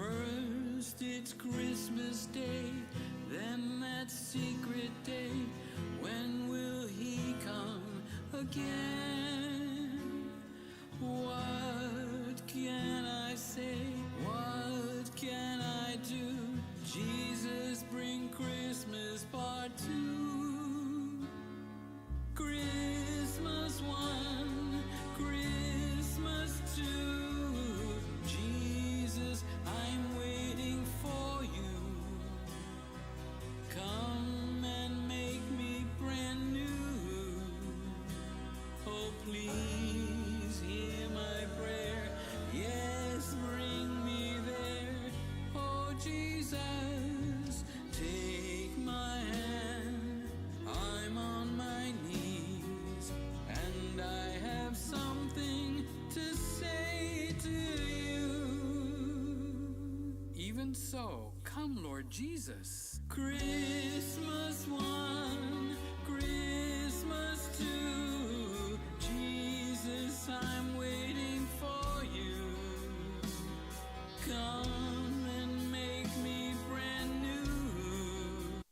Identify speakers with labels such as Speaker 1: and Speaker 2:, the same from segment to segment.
Speaker 1: First it's Christmas Day, then that secret day. When will he come again? What can I say? What can I do? Jesus, bring Christmas part 2. Christmas 1, Christmas 2. Jesus, I'm waiting for you. Come and make me brand new. Oh, please hear my prayer. Yes, bring me there. Oh, Jesus, take my hand. I'm on my knees, and I have something to say to you. Even so, come, Lord Jesus. Christmas 1, Christmas 2. Jesus, I'm waiting for you. Come and make me brand new.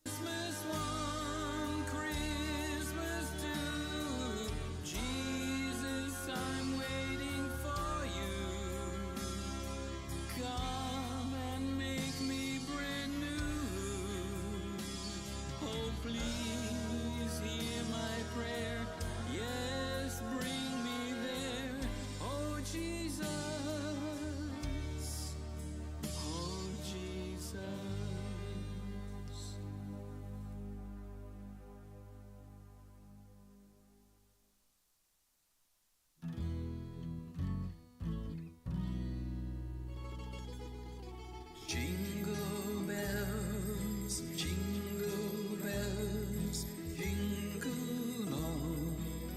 Speaker 1: Christmas 1, Christmas 2. Jesus, I'm waiting for you. Come and make me brand new. Oh, please hear my prayer. Yes, bring me there. Oh, Jesus. Oh, Jesus. Jingle bells, jingle bells, jingle all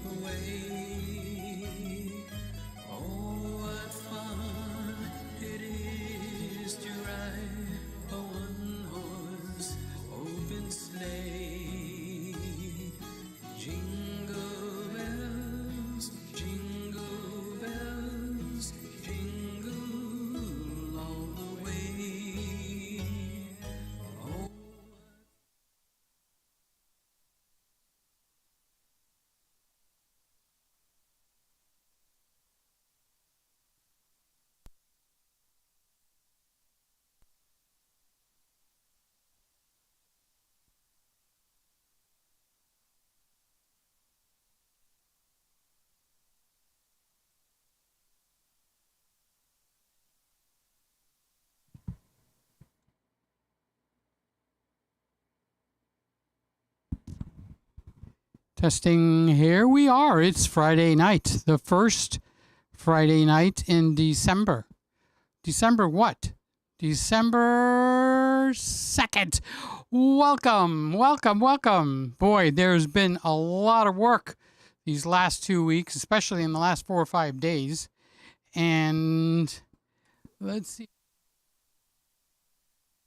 Speaker 1: the way. Oh, what fun it is to ride a one-horse open sleigh. Jingle bells, jingle bells, jingle all the way. Oh, testing, here we are. It's Friday night, the first Friday night in December. December what? December 2nd. Welcome, welcome, welcome. Boy, there's been a lot of work these last 2 weeks, especially in the last 4 or 5 days. And let's see.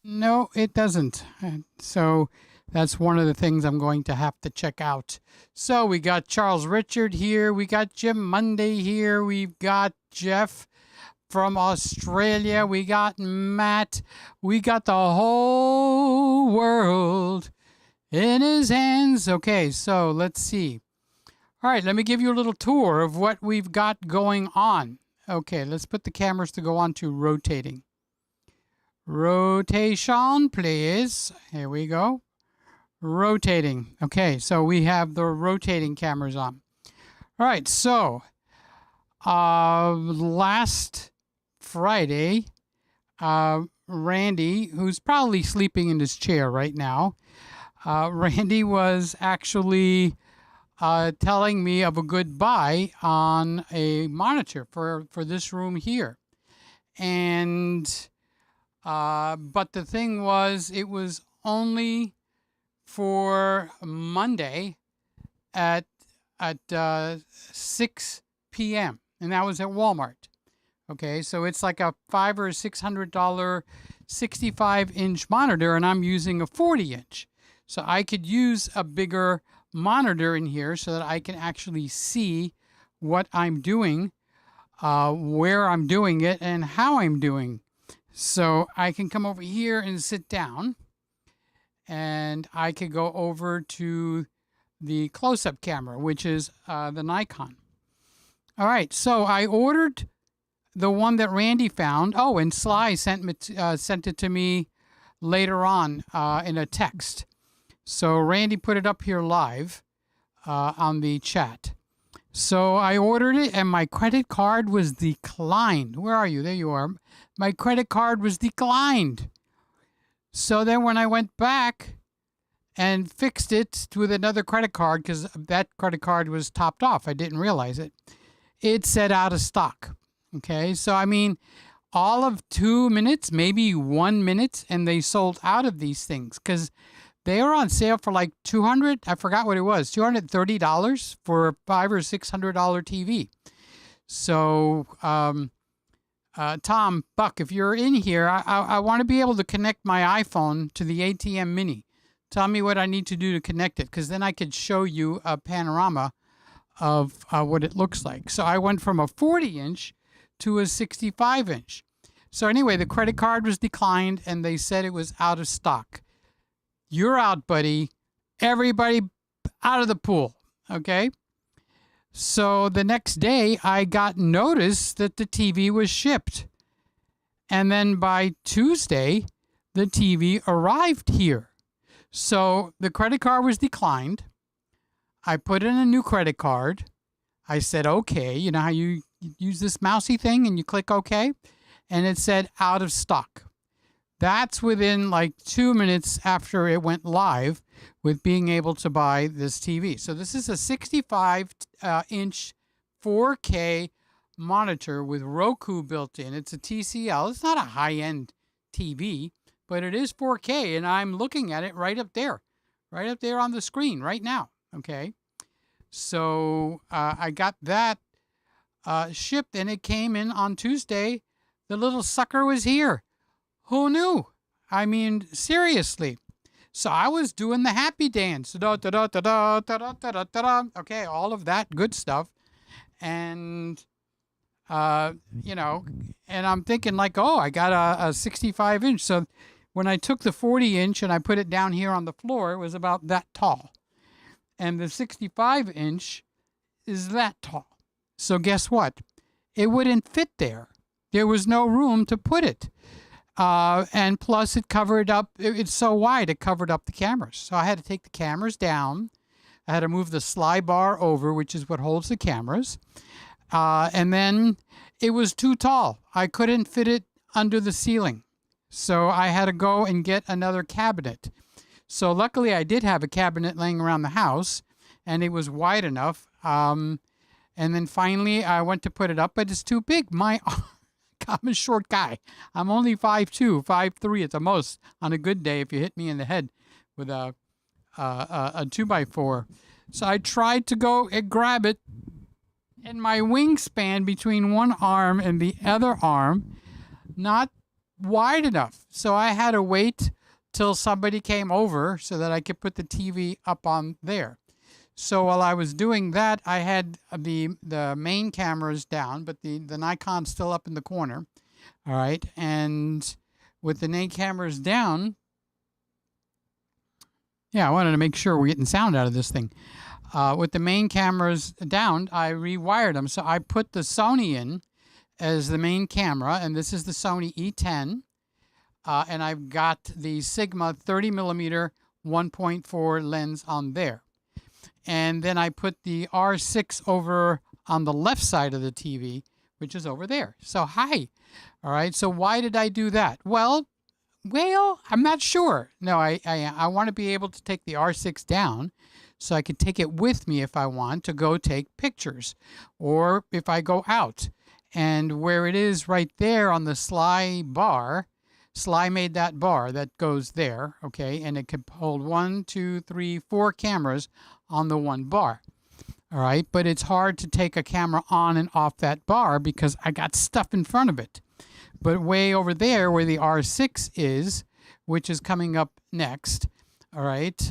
Speaker 1: No, it doesn't. So that's one of the things I'm going to have to check out. So we got Charles Richard here. We got Jim Monday here. We've got Jeff from Australia. We got Matt. We got the whole world in his hands. Okay, so let's see. All right, let me give you a little tour of what we've got going on. Okay, let's put the cameras to go on to rotating. Rotation, please. Here we go. Rotating. Okay, so we have the rotating cameras on. All right, so last Friday, Randy, who's probably sleeping in his chair right now, Randy was actually telling me of a good buy on a monitor for this room here. And but the thing was, it was only for Monday at 6 p.m. and that was at Walmart. Okay, so it's like a $500 or $600 65-inch monitor, and I'm using a 40-inch. So I could use a bigger monitor in here so that I can actually see what I'm doing, where I'm doing it, and how I'm doing. So I can come over here and sit down, and I could go over to the close-up camera, which is the Nikon. All right, so I ordered the one that Randy found. Oh, and Sly sent it to me later on in a text. So Randy put it up here live on the chat. So I ordered it, and my credit card was declined. Where are you? There you are. My credit card was declined. So then when I went back and fixed it with another credit card, because that credit card was topped off, I didn't realize it, it said out of stock. Okay, so I mean, all of 2 minutes, maybe 1 minute, and they sold out of these things because they were on sale for like $200. I forgot what it was, $230 for a $500 or $600 TV. So, Tom Buck, if you're in here, I want to be able to connect my iPhone to the ATM Mini. Tell me what I need to do to connect it, because then I could show you a panorama of what it looks like. So I went from a 40-inch to a 65-inch. So anyway, the credit card was declined, and they said it was out of stock. You're out, buddy. Everybody out of the pool, okay? So the next day, I got notice that the TV was shipped. And then by Tuesday, the TV arrived here. So the credit card was declined. I put in a new credit card. I said, okay. You know how you use this mousy thing and you click OK? And it said out of stock. That's within like 2 minutes after it went live with being able to buy this TV. So this is a 65-inch 4K monitor with Roku built in. It's a TCL. It's not a high-end TV, but it is 4K, and I'm looking at it right up there on the screen right now. Okay, so I got that shipped, and it came in on Tuesday. The little sucker was here. Who knew? I mean, seriously. So I was doing the happy dance. Da, da, da, da, da, da, da, da, da, da. Okay, all of that good stuff. And, you know, and I'm thinking like, oh, I got a 65-inch. So when I took the 40-inch and I put it down here on the floor, it was about that tall. And the 65-inch is that tall. So guess what? It wouldn't fit there. There was no room to put it. And plus it covered up, it's so wide, it covered up the cameras. So I had to take the cameras down. I had to move the slide bar over, which is what holds the cameras. And then it was too tall. I couldn't fit it under the ceiling. So I had to go and get another cabinet. So luckily I did have a cabinet laying around the house, and it was wide enough. And then finally I went to put it up, but it's too big. I'm a short guy. I'm only 5'2", 5'3" at the most on a good day if you hit me in the head with a 2x4. So I tried to go and grab it, and my wingspan between one arm and the other arm not wide enough. So I had to wait till somebody came over so that I could put the TV up on there. So while I was doing that, I had the main cameras down, but the Nikon's still up in the corner. All right. And with the main cameras down, yeah, I wanted to make sure we're getting sound out of this thing. With the main cameras down, I rewired them. So I put the Sony in as the main camera, and this is the Sony E10. And I've got the Sigma 30mm 1.4 lens on there. And then I put the R6 over on the left side of the TV, which is over there. So hi. All right. So why did I do that? Well, I'm not sure. No, I want to be able to take the R6 down so I could take it with me if I want to go take pictures or if I go out. And where it is right there on the Sly bar, Sly made that bar that goes there, okay, and it could hold 1, 2, 3, 4 cameras on the one bar. All right, but it's hard to take a camera on and off that bar because I got stuff in front of it. But way over there where the R6 is, which is coming up next, all right,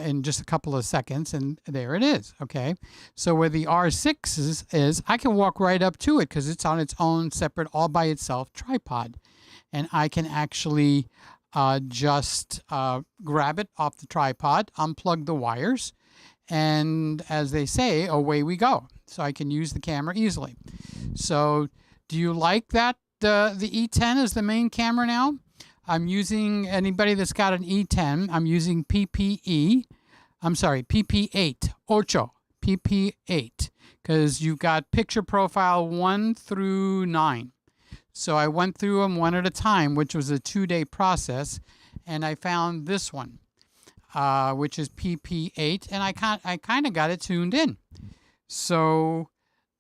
Speaker 1: in just a couple of seconds, and there it is, okay? So where the R6 is I can walk right up to it because it's on its own separate, all by itself tripod. And I can actually just grab it off the tripod, unplug the wires, and as they say, away we go. So I can use the camera easily. So do you like that the E10 is the main camera now? I'm using, anybody that's got an E10, I'm using PP8, PP8, because you've got picture profile 1 through 9. So I went through them one at a time, which was a 2-day process, and I found this one, which is PP8, and I kind of got it tuned in. So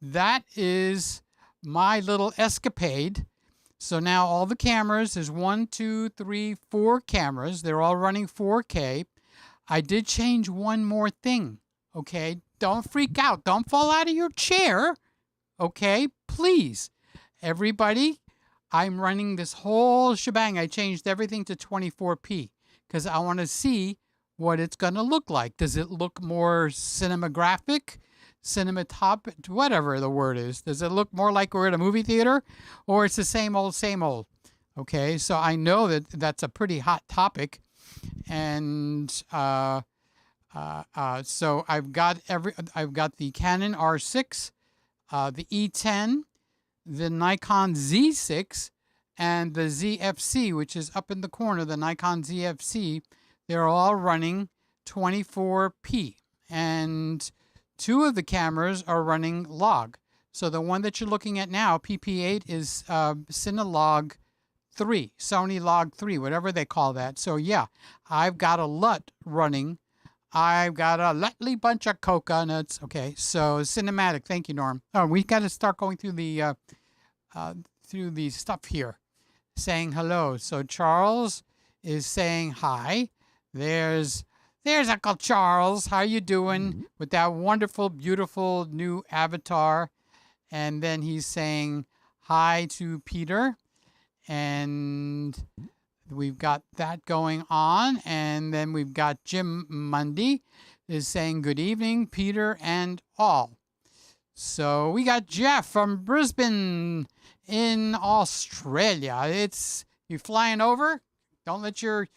Speaker 1: that is my little escapade. So now all the cameras, there's 1, 2, 3, 4 cameras. They're all running 4K. I did change one more thing, okay? Don't freak out. Don't fall out of your chair, okay? Please. Everybody, I'm running this whole shebang. I changed everything to 24p because I want to see what it's going to look like. Does it look more cinematographic? Cinematop, whatever the word is. Does it look more like we're at a movie theater, or it's the same old, same old? Okay, so I know that that's a pretty hot topic, and so I've got the Canon R6, the E10, the Nikon Z6, and the ZFC, which is up in the corner. The Nikon ZFC. They're all running 24p, and 2 of the cameras are running log. So the one that you're looking at now, PP8, is Cinelog 3, Sony Log 3, whatever they call that. So yeah, I've got a LUT running. I've got a lovely bunch of coconuts. Okay, so cinematic. Thank you, Norm. Oh, we got to start going through the stuff here, saying hello. So Charles is saying hi. There's Uncle Charles. How you doing with that wonderful, beautiful new avatar? And then he's saying hi to Peter. And we've got that going on. And then we've got Jim Mundy is saying good evening, Peter and all. So we got Jeff from Brisbane in Australia. You flying over? Don't let your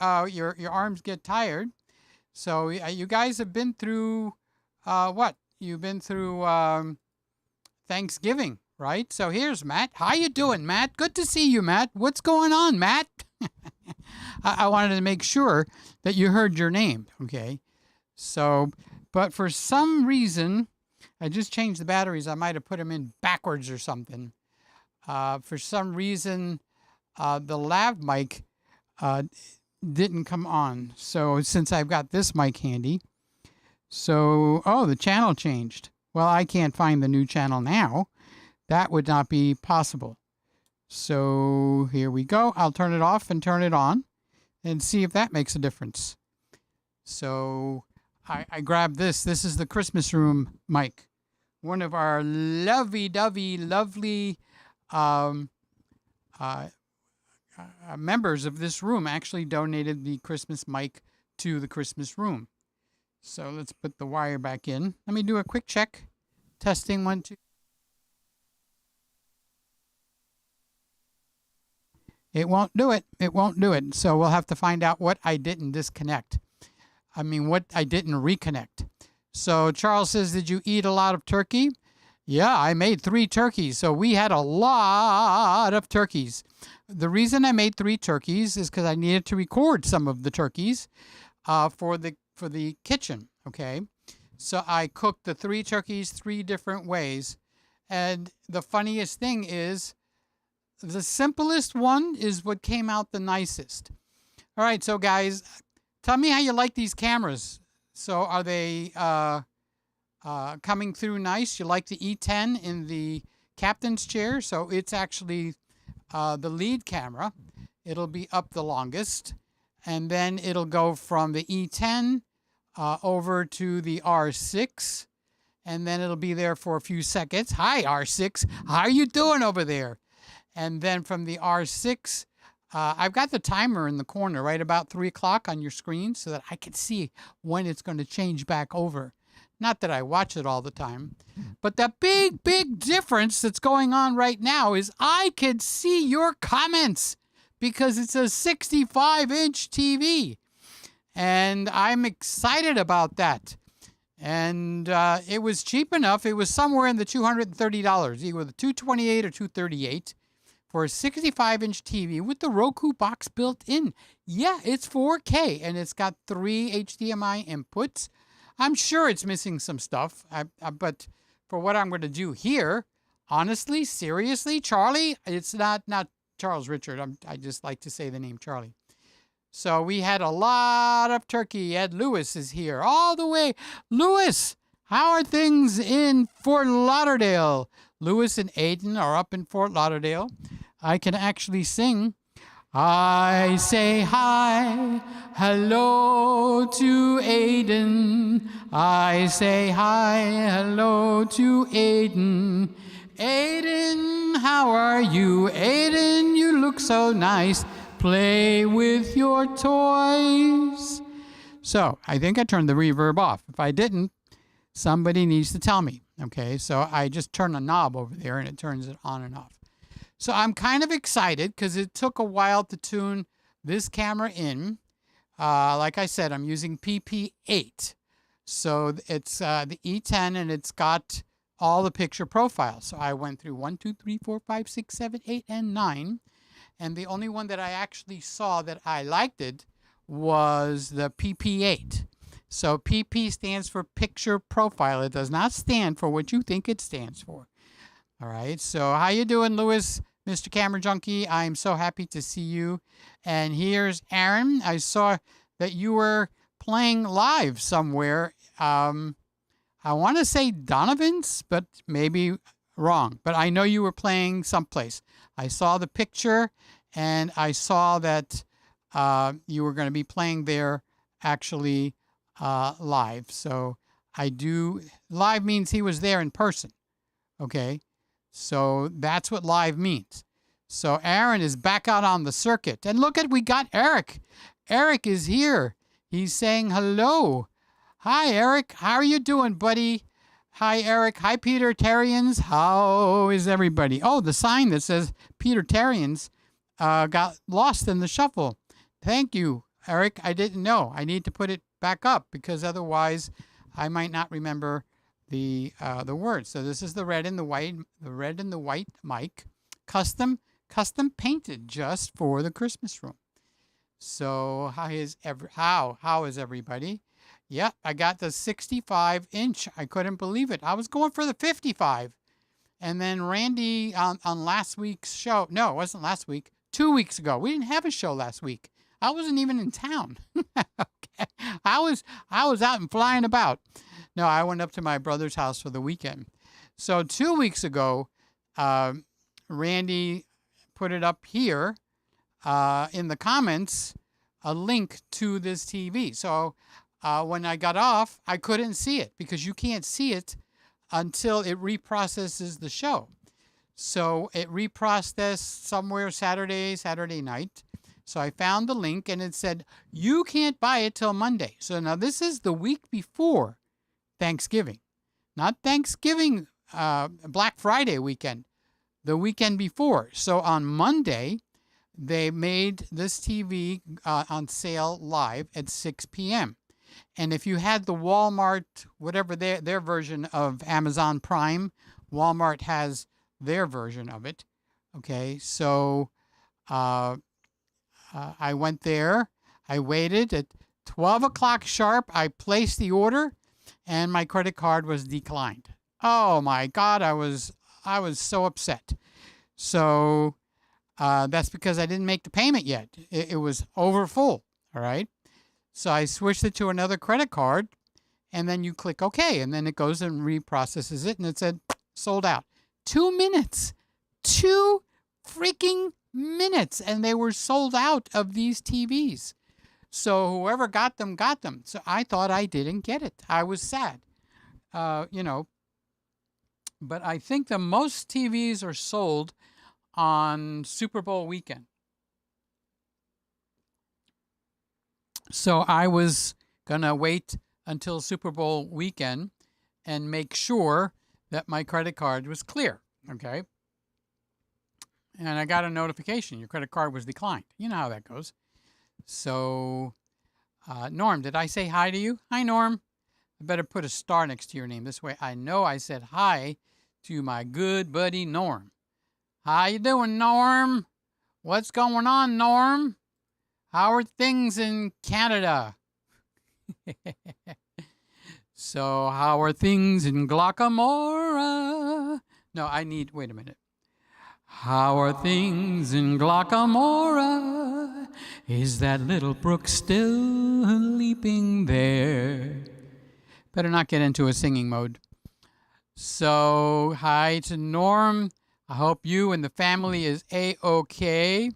Speaker 1: arms get tired. So you guys have been through what? You've been through Thanksgiving, right? So here's Matt. How you doing, Matt? Good to see you, Matt. What's going on, Matt? I wanted to make sure that you heard your name, okay? So, but for some reason, I just changed the batteries. I might have put them in backwards or something. For some reason, the lav mic didn't come on. So since I've got this mic handy, the channel changed. Well, I can't find the new channel now. That would not be possible. So here we go. I'll turn it off and turn it on and see if that makes a difference. So I grabbed this. This is the Christmas room mic. One of our lovey-dovey, lovely members of this room actually donated the Christmas mic to the Christmas room. So let's put the wire back in. Let me do a quick check. Testing 1, 2. It won't do it. It won't do it. So we'll have to find out what I didn't disconnect. What I didn't reconnect. So Charles says, did you eat a lot of turkey? Yeah, I made 3 turkeys. So we had a lot of turkeys. The reason I made 3 turkeys is because I needed to record some of the turkeys for the kitchen, okay? So I cooked the 3 turkeys 3 different ways. And the funniest thing is, the simplest one is what came out the nicest. All right, so guys, tell me how you like these cameras. So are they coming through nice? You like the E10 in the captain's chair? So it's actually the lead camera. It'll be up the longest. And then it'll go from the E10 over to the R6. And then it'll be there for a few seconds. Hi, R6. How are you doing over there? And then from the R6, I've got the timer in the corner right about 3 o'clock on your screen so that I can see when it's going to change back over. Not that I watch it all the time, but the big difference that's going on right now is I can see your comments because it's a 65-inch TV. And I'm excited about that. And it was cheap enough. It was somewhere in the $230, either the $228 or $238 for a 65-inch TV with the Roku box built in. Yeah, it's 4K, and it's got 3 HDMI inputs. I'm sure it's missing some stuff, but for what I'm going to do here, honestly, seriously, Charlie, it's not Charles Richard. I just like to say the name Charlie. So we had a lot of turkey. Ed Lewis is here all the way. Lewis, how are things in Fort Lauderdale? Lewis and Aiden are up in Fort Lauderdale. I can actually sing. I say hi, hello to Aiden. I say hi, hello to Aiden. Aiden, how are you? Aiden, you look so nice. Play with your toys. So I think I turned the reverb off. If I didn't, somebody needs to tell me. Okay, so I just turn a knob over there and it turns it on and off. So I'm kind of excited because it took a while to tune this camera in. Like I said, I'm using PP8. So it's the E10 and it's got all the picture profiles. So I went through 1, 2, 3, 4, 5, 6, 7, 8, and 9. And the only one that I actually saw that I liked it was the PP8. So PP stands for picture profile. It does not stand for what you think it stands for. All right. So how you doing, Lewis, Mr. Camera Junkie? I'm so happy to see you. And here's Aaron. I saw that you were playing live somewhere. I want to say Donovan's, but maybe wrong. But I know you were playing someplace. I saw the picture, and I saw that you were going to be playing there actually live. So live means he was there in person. Okay, so that's what live means. So Aaron is back out on the circuit. And look we got Eric. Eric is here. He's saying hello. Hi, Eric. How are you doing, buddy? Hi, Eric. Hi, Peter Terrians. How is everybody? Oh, the sign that says Peter Terrians got lost in the shuffle. Thank you, Eric. I didn't know. I need to put it back up because otherwise I might not remember the words. So this is the red and the white mic, custom painted just for the Christmas room. So how is everybody? Yeah, I got the 65-inch. I couldn't believe it. I was going for the 55. And then Randy on last week's show. No, it wasn't last week. 2 weeks ago. We didn't have a show last week. I wasn't even in town. Okay. I was out and flying about. No, I went up to my brother's house for the weekend. So 2 weeks ago, Randy put it up here in the comments, a link to this TV. So when I got off, I couldn't see it because you can't see it until it reprocesses the show. So it reprocessed somewhere Saturday night. So I found the link and it said, you can't buy it till Monday. So now this is the week before Thanksgiving. Not Thanksgiving, Black Friday weekend. The weekend before. So on Monday, they made this TV on sale live at 6 p.m. And if you had the Walmart, whatever their version of Amazon Prime, Walmart has their version of it. Okay, so I went there. I waited at 12 o'clock sharp. I placed the order, and my credit card was declined. Oh my God, I was so upset. So that's because I didn't make the payment yet. It was over full. All right. So I switched it to another credit card, and then you click OK, and then it goes and reprocesses it, and it said sold out. 2 minutes. 2 freaking minutes, and they were sold out of these TVs. So whoever got them, got them. So I thought I didn't get it. I was sad, But I think the most TVs are sold on Super Bowl weekend. So I was going to wait until Super Bowl weekend and make sure that my credit card was clear. Okay. And I got a notification. Your credit card was declined. You know how that goes. So, Norm, did I say hi to you? Hi, Norm. I better put a star next to your name. This way I know I said hi to my good buddy, Norm. How you doing, Norm? What's going on, Norm? How are things in Canada? So, how are things in Glockamora? No, wait a minute. How are things in Glockamora? Is that little brook still leaping there? Better not get into a singing mode. So, hi to Norm. I hope you and the family is A-OK.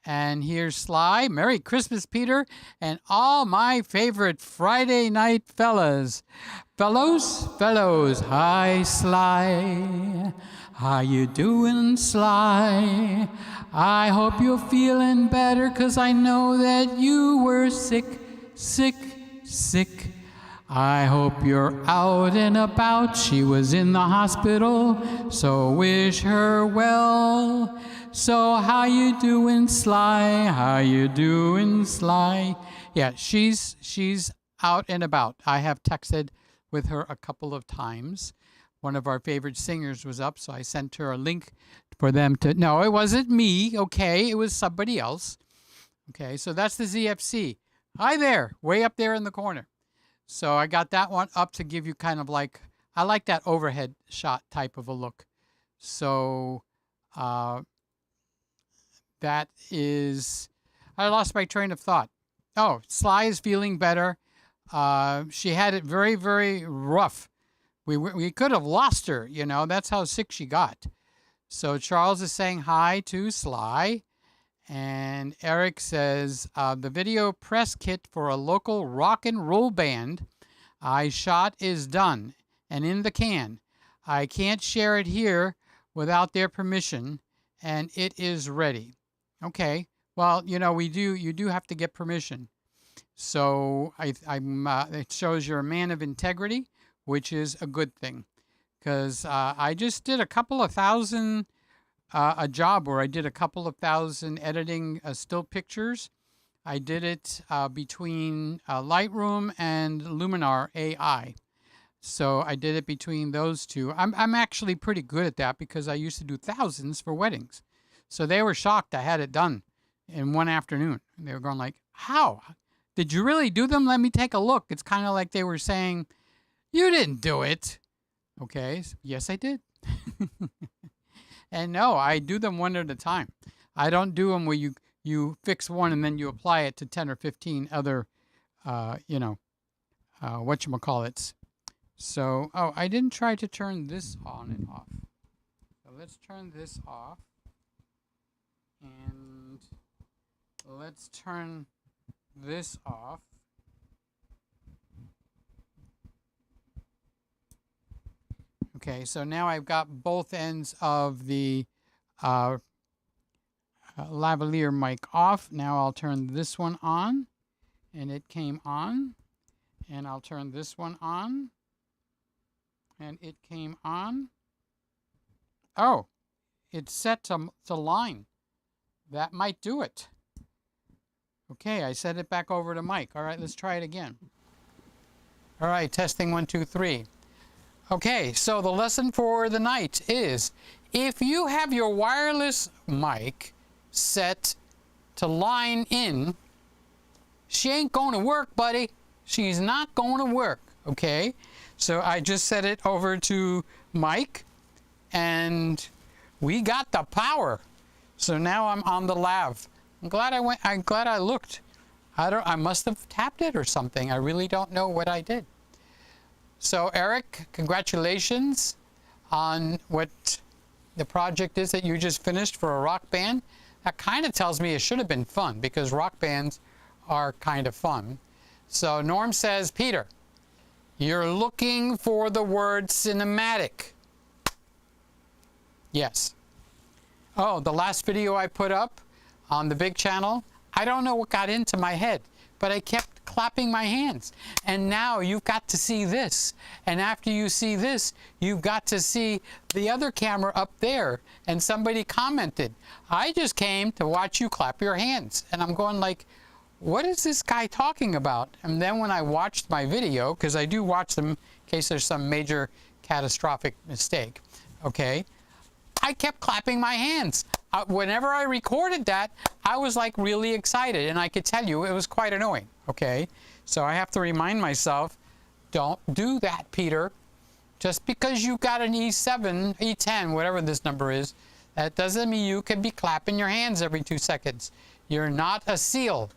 Speaker 1: And here's Sly. Merry Christmas, Peter, and all my favorite Friday night fellas. Fellows, hi, Sly. How you doing, Sly? I hope you're feeling better, 'cause I know that you were sick. I hope you're out and about. She was in the hospital, so wish her well. So how you doing, Sly? How you doing, Sly? Yeah, she's out and about. I have texted with her a couple of times. One of our favorite singers was up, so I sent her a link for them to... No, it wasn't me, okay? It was somebody else. Okay, so that's the ZFC. Hi there, way up there in the corner. So I got that one up to give you kind of like... I like that overhead shot type of a look. So that is... I lost my train of thought. Oh, Sly is feeling better. She had it very, very rough. We could have lost her, you know. That's how sick she got. So Charles is saying hi to Sly. And Eric says, the video press kit for a local rock and roll band I shot is done and in the can. I can't share it here without their permission, and it is ready. Okay. Well, you know, you do have to get permission. So it shows you're a man of integrity, which is a good thing, because I just did a couple of thousand, a job where I did a couple of thousand editing still pictures. I did it between Lightroom and Luminar AI. So I did it between those two. I'm actually pretty good at that because I used to do thousands for weddings. So they were shocked I had it done in one afternoon. They were going like, how? Did you really do them? Let me take a look. It's kind of like they were saying, you didn't do it. Okay. Yes, I did. And no, I do them one at a time. I don't do them where you fix one and then you apply it to 10 or 15 other, whatchamacallits. So, oh, I didn't try to turn this on and off. So let's turn this off. And let's turn this off. Okay, so now I've got both ends of the lavalier mic off. Now I'll turn this one on, and it came on. And I'll turn this one on, and it came on. Oh, it's set to line. That might do it. Okay, I set it back over to Mike. All right, let's try it again. All right, testing 1, 2, 3. Okay, so the lesson for the night is, if you have your wireless mic set to line in, she ain't going to work, buddy. She's not going to work, okay? So I just set it over to Mike, and we got the power. So now I'm on the lav. I'm glad I looked. I must have tapped it or something. I really don't know what I did. So Eric, congratulations on what the project is that you just finished for a rock band. That kind of tells me it should have been fun, because rock bands are kind of fun. So Norm says, Peter, you're looking for the word cinematic. Yes. Oh, the last video I put up on the big channel, I don't know what got into my head, but I kept clapping my hands. And now you've got to see this. And after you see this, you've got to see the other camera up there. And somebody commented, I just came to watch you clap your hands. And I'm going like, what is this guy talking about? And then when I watched my video, because I do watch them in case there's some major catastrophic mistake, okay, I kept clapping my hands. Whenever I recorded that, I was like really excited, and I could tell you it was quite annoying, okay? So I have to remind myself, don't do that, Peter. Just because you got an E7, E10, whatever this number is, that doesn't mean you can be clapping your hands every 2 seconds. You're not a seal.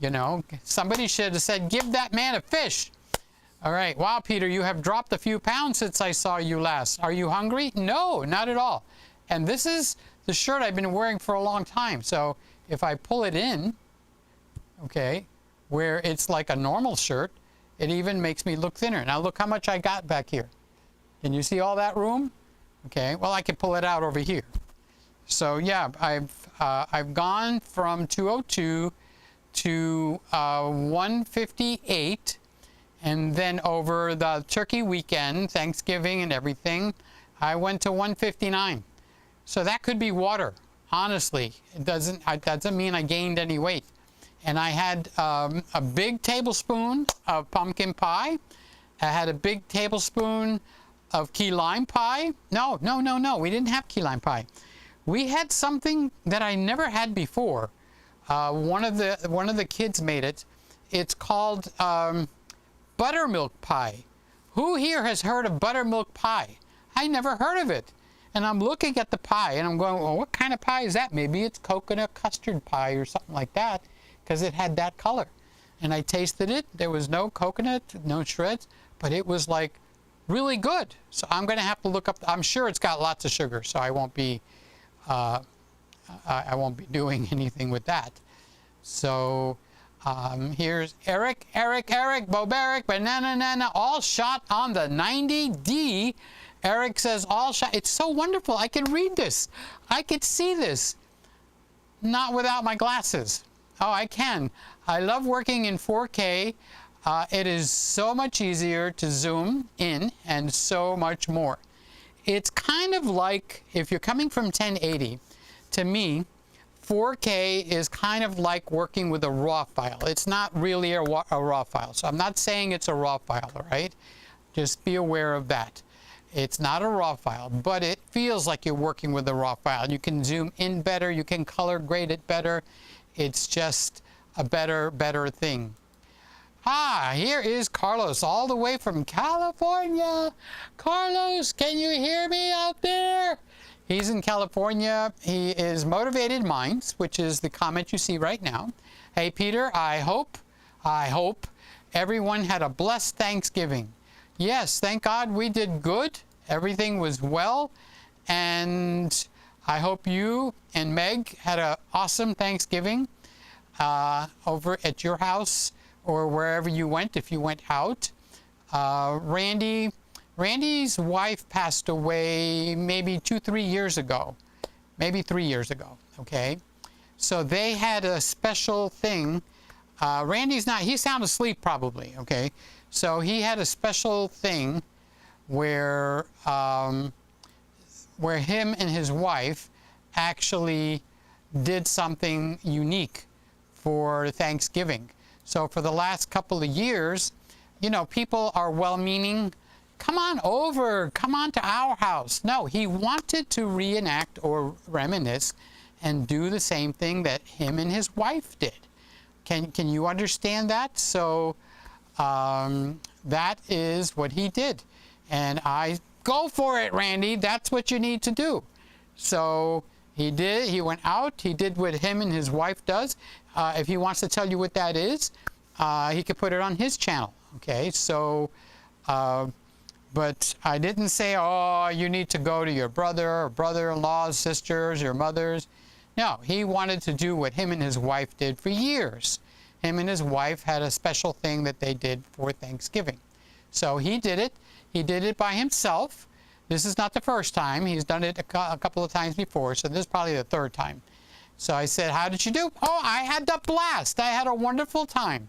Speaker 1: You know, somebody should have said, give that man a fish. All right. Wow, Peter, you have dropped a few pounds since I saw you last. Are you hungry? No, not at all. And this is the shirt I've been wearing for a long time. So if I pull it in, okay, where it's like a normal shirt, it even makes me look thinner. Now look how much I got back here. Can you see all that room? Okay. Well, I can pull it out over here. So yeah, I've gone from 202 to 158, and then over the turkey weekend, Thanksgiving and everything, I went to 159. So that could be water, honestly. It doesn't mean I gained any weight. And I had a big tablespoon of pumpkin pie. I had a big tablespoon of key lime pie. No, we didn't have key lime pie. We had something that I never had before. One of the kids made it. It's called buttermilk pie. Who here has heard of buttermilk pie? I never heard of it. And I'm looking at the pie and I'm going, well, what kind of pie is that? Maybe it's coconut custard pie or something like that, because it had that color. And I tasted it. There was no coconut, no shreds, but it was like really good. So I'm going to have to look up. I'm sure it's got lots of sugar, so I won't be doing anything with that. So here's Eric, Boberic, Banana Nana, all shot on the 90D. Eric says all shot. It's so wonderful. I can read this. I could see this. Not without my glasses. Oh, I can. I love working in 4K. It is so much easier to zoom in and so much more. It's kind of like, if you're coming from 1080, to me, 4K is kind of like working with a RAW file. It's not really a RAW file. So I'm not saying it's a RAW file, all right? Just be aware of that. It's not a RAW file, but it feels like you're working with a RAW file. You can zoom in better. You can color grade it better. It's just a better thing. Ah, here is Carlos, all the way from California. Carlos, can you hear me out there? He's in California. He is Motivated Minds, which is the comment you see right now. Hey, Peter, I hope everyone had a blessed Thanksgiving. Yes, thank God we did good. Everything was well. And I hope you and Meg had an awesome Thanksgiving over at your house or wherever you went, if you went out. Randy's wife passed away maybe 2-3 years ago. Maybe 3 years ago, okay? So they had a special thing. Randy's not, he's sound asleep probably, okay? So he had a special thing where him and his wife actually did something unique for Thanksgiving. So for the last couple of years, you know, people are well-meaning. Come on over, come on to our house. No, he wanted to reenact or reminisce and do the same thing that him and his wife did. Can you understand that? So that is what he did. And I go for it, Randy. That's what you need to do. So he did. He went out. He did what him and his wife does. If he wants to tell you what that is, he could put it on his channel. Okay. So, but I didn't say, oh, you need to go to your brother or brother-in-law's sisters, your mother's. No, he wanted to do what him and his wife did for years. Him and his wife had a special thing that they did for Thanksgiving. So he did it. He did it by himself. This is not the first time. He's done it a couple of times before, so this is probably the third time. So I said, how did you do? Oh, I had a blast. I had a wonderful time.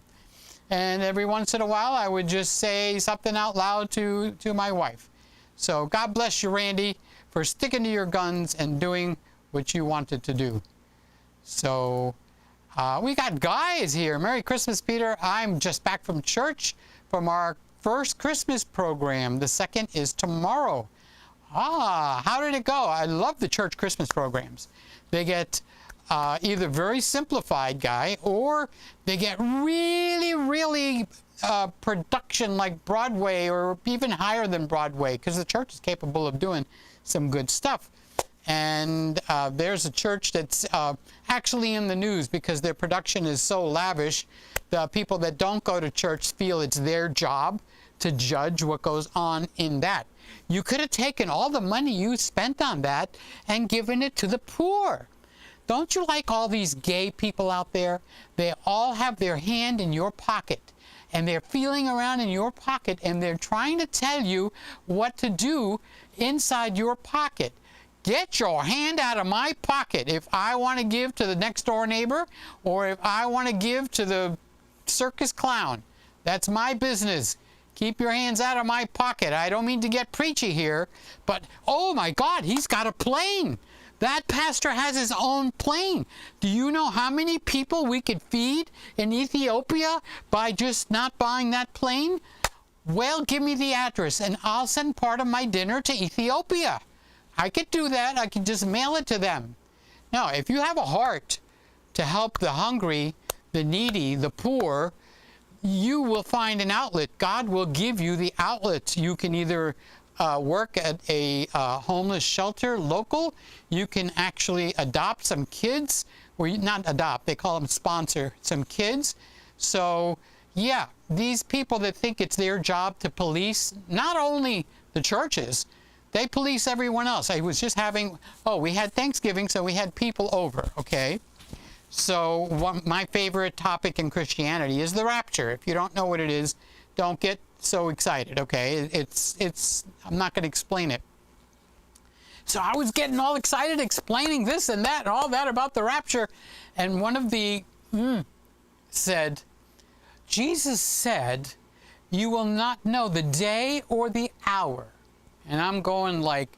Speaker 1: And every once in a while, I would just say something out loud to my wife. So God bless you, Randy, for sticking to your guns and doing what you wanted to do. So we got Guy is here. Merry Christmas, Peter. I'm just back from church from our first Christmas program. The second is tomorrow. How did it go? I love the church Christmas programs. They get either very simplified, Guy, or they get really production like Broadway or even higher than Broadway, because the church is capable of doing some good stuff. And there's a church that's actually in the news because their production is so lavish. The people that don't go to church feel it's their job to judge what goes on in that. You could have taken all the money you spent on that and given it to the poor. Don't you like all these gay people out there? They all have their hand in your pocket, and they're feeling around in your pocket, and they're trying to tell you what to do inside your pocket. Get your hand out of my pocket. If I want to give to the next door neighbor, or if I want to give to the circus clown, that's my business. Keep your hands out of my pocket. I don't mean to get preachy here, but oh my God, he's got a plane. That pastor has his own plane. Do you know how many people we could feed in Ethiopia by just not buying that plane? Well, give me the address and I'll send part of my dinner to Ethiopia. I could do that. I could just mail it to them. Now, if you have a heart to help the hungry, the needy, the poor, you will find an outlet. God will give you the outlet. You can either work at a homeless shelter local. You can actually adopt some kids, or not adopt, they call them sponsor some kids. So yeah, these people that think it's their job to police not only the churches, they police everyone else. I was just having, we had Thanksgiving, so we had people over, okay? So my favorite topic in Christianity is the rapture. If you don't know what it is, don't get so excited, okay? I'm not going to explain it. So I was getting all excited explaining this and that and all that about the rapture. And one of the said, Jesus said, you will not know the day or the hour. And I'm going like,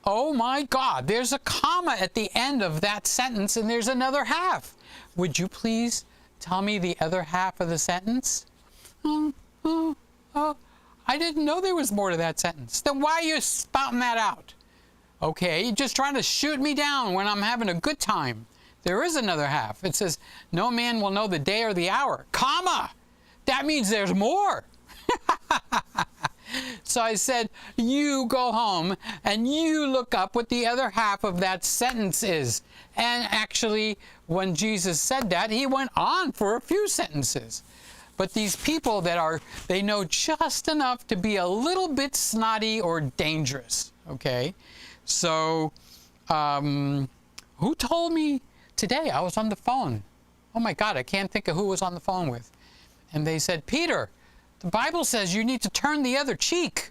Speaker 1: oh my God, there's a comma at the end of that sentence and there's another half. Would you please tell me the other half of the sentence? I didn't know there was more to that sentence. Then why are you spouting that out? Okay, you're just trying to shoot me down when I'm having a good time. There is another half. It says, no man will know the day or the hour, comma. That means there's more. So I said, you go home and you look up what the other half of that sentence is. And actually, when Jesus said that, he went on for a few sentences. But these people they know just enough to be a little bit snotty or dangerous, okay? So, who told me today? I was on the phone. Oh my God, I can't think of who was on the phone with. And they said, Peter, the Bible says you need to turn the other cheek.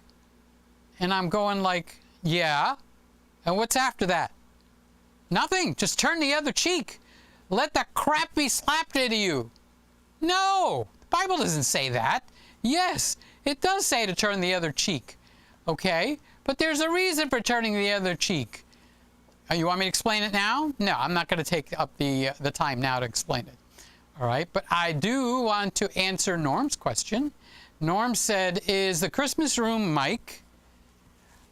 Speaker 1: And I'm going like, yeah. And what's after that? Nothing. Just turn the other cheek. Let that crap be slapped into you. No, the Bible doesn't say that. Yes, it does say to turn the other cheek. Okay, but there's a reason for turning the other cheek. You want me to explain it now? No, I'm not going to take up the time now to explain it. All right, but I do want to answer Norm's question. Norm said, is the Christmas room mic?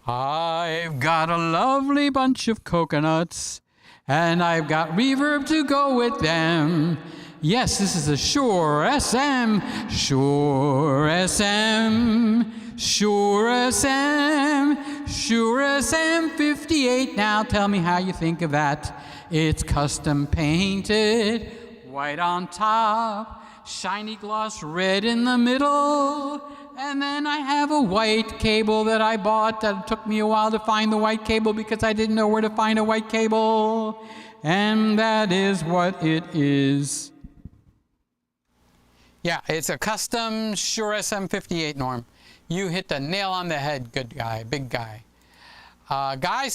Speaker 1: I've got a lovely bunch of coconuts, and I've got reverb to go with them. Yes, this is a Shure SM, Shure SM, Shure SM, Shure SM 58. Now tell me how you think of that. It's custom painted, white on top, shiny gloss red in the middle, and then I have a white cable that I bought that took me a while to find the white cable because I didn't know where to find a white cable, and that is what it is. Yeah, it's a custom Shure SM58, Norm. You hit the nail on the head, good guy, big guy. Guy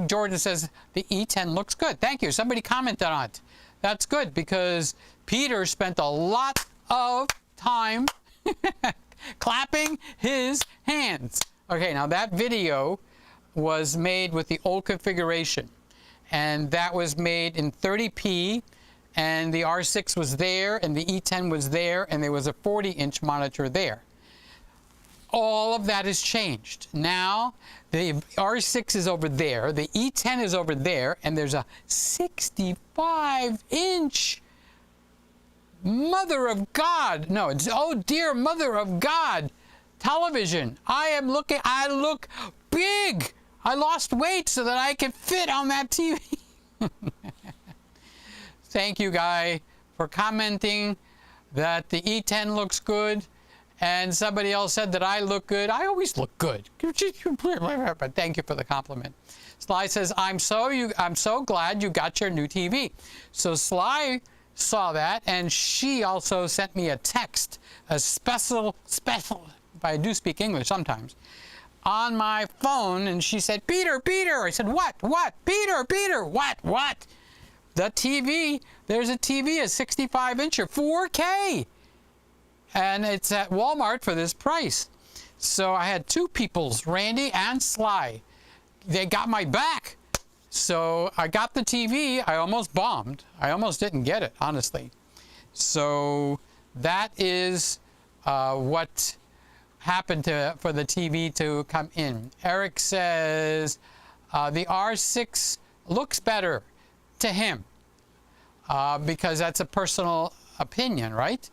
Speaker 1: Jordan says, the E10 looks good. Thank you. Somebody commented on it. That's good because Peter spent a lot of time clapping his hands. Okay, now that video was made with the old configuration. And that was made in 30p. And the R6 was there, and the E10 was there, and there was a 40-inch monitor there. All of that has changed. Now, the R6 is over there, the E10 is over there, and there's a 65-inch Mother of God, no, it's oh dear Mother of God television. I look big. I lost weight so that I could fit on that TV. Thank you, Guy, for commenting that the E10 looks good. And somebody else said that I look good. I always look good. But thank you for the compliment. Sly says, I'm so glad you got your new TV. So Sly saw that, and she also sent me a text, a special, if I do speak English sometimes, on my phone, and she said, Peter. I said, what? Peter, what? The TV, there's a TV, a 65-incher, 4K. And it's at Walmart for this price. So I had two peoples, Randy and Sly. They got my back. So I got the TV. I almost bombed. I almost didn't get it, honestly. So that is what happened for the TV to come in. Eric says the R6 looks better to him because that's a personal opinion, right?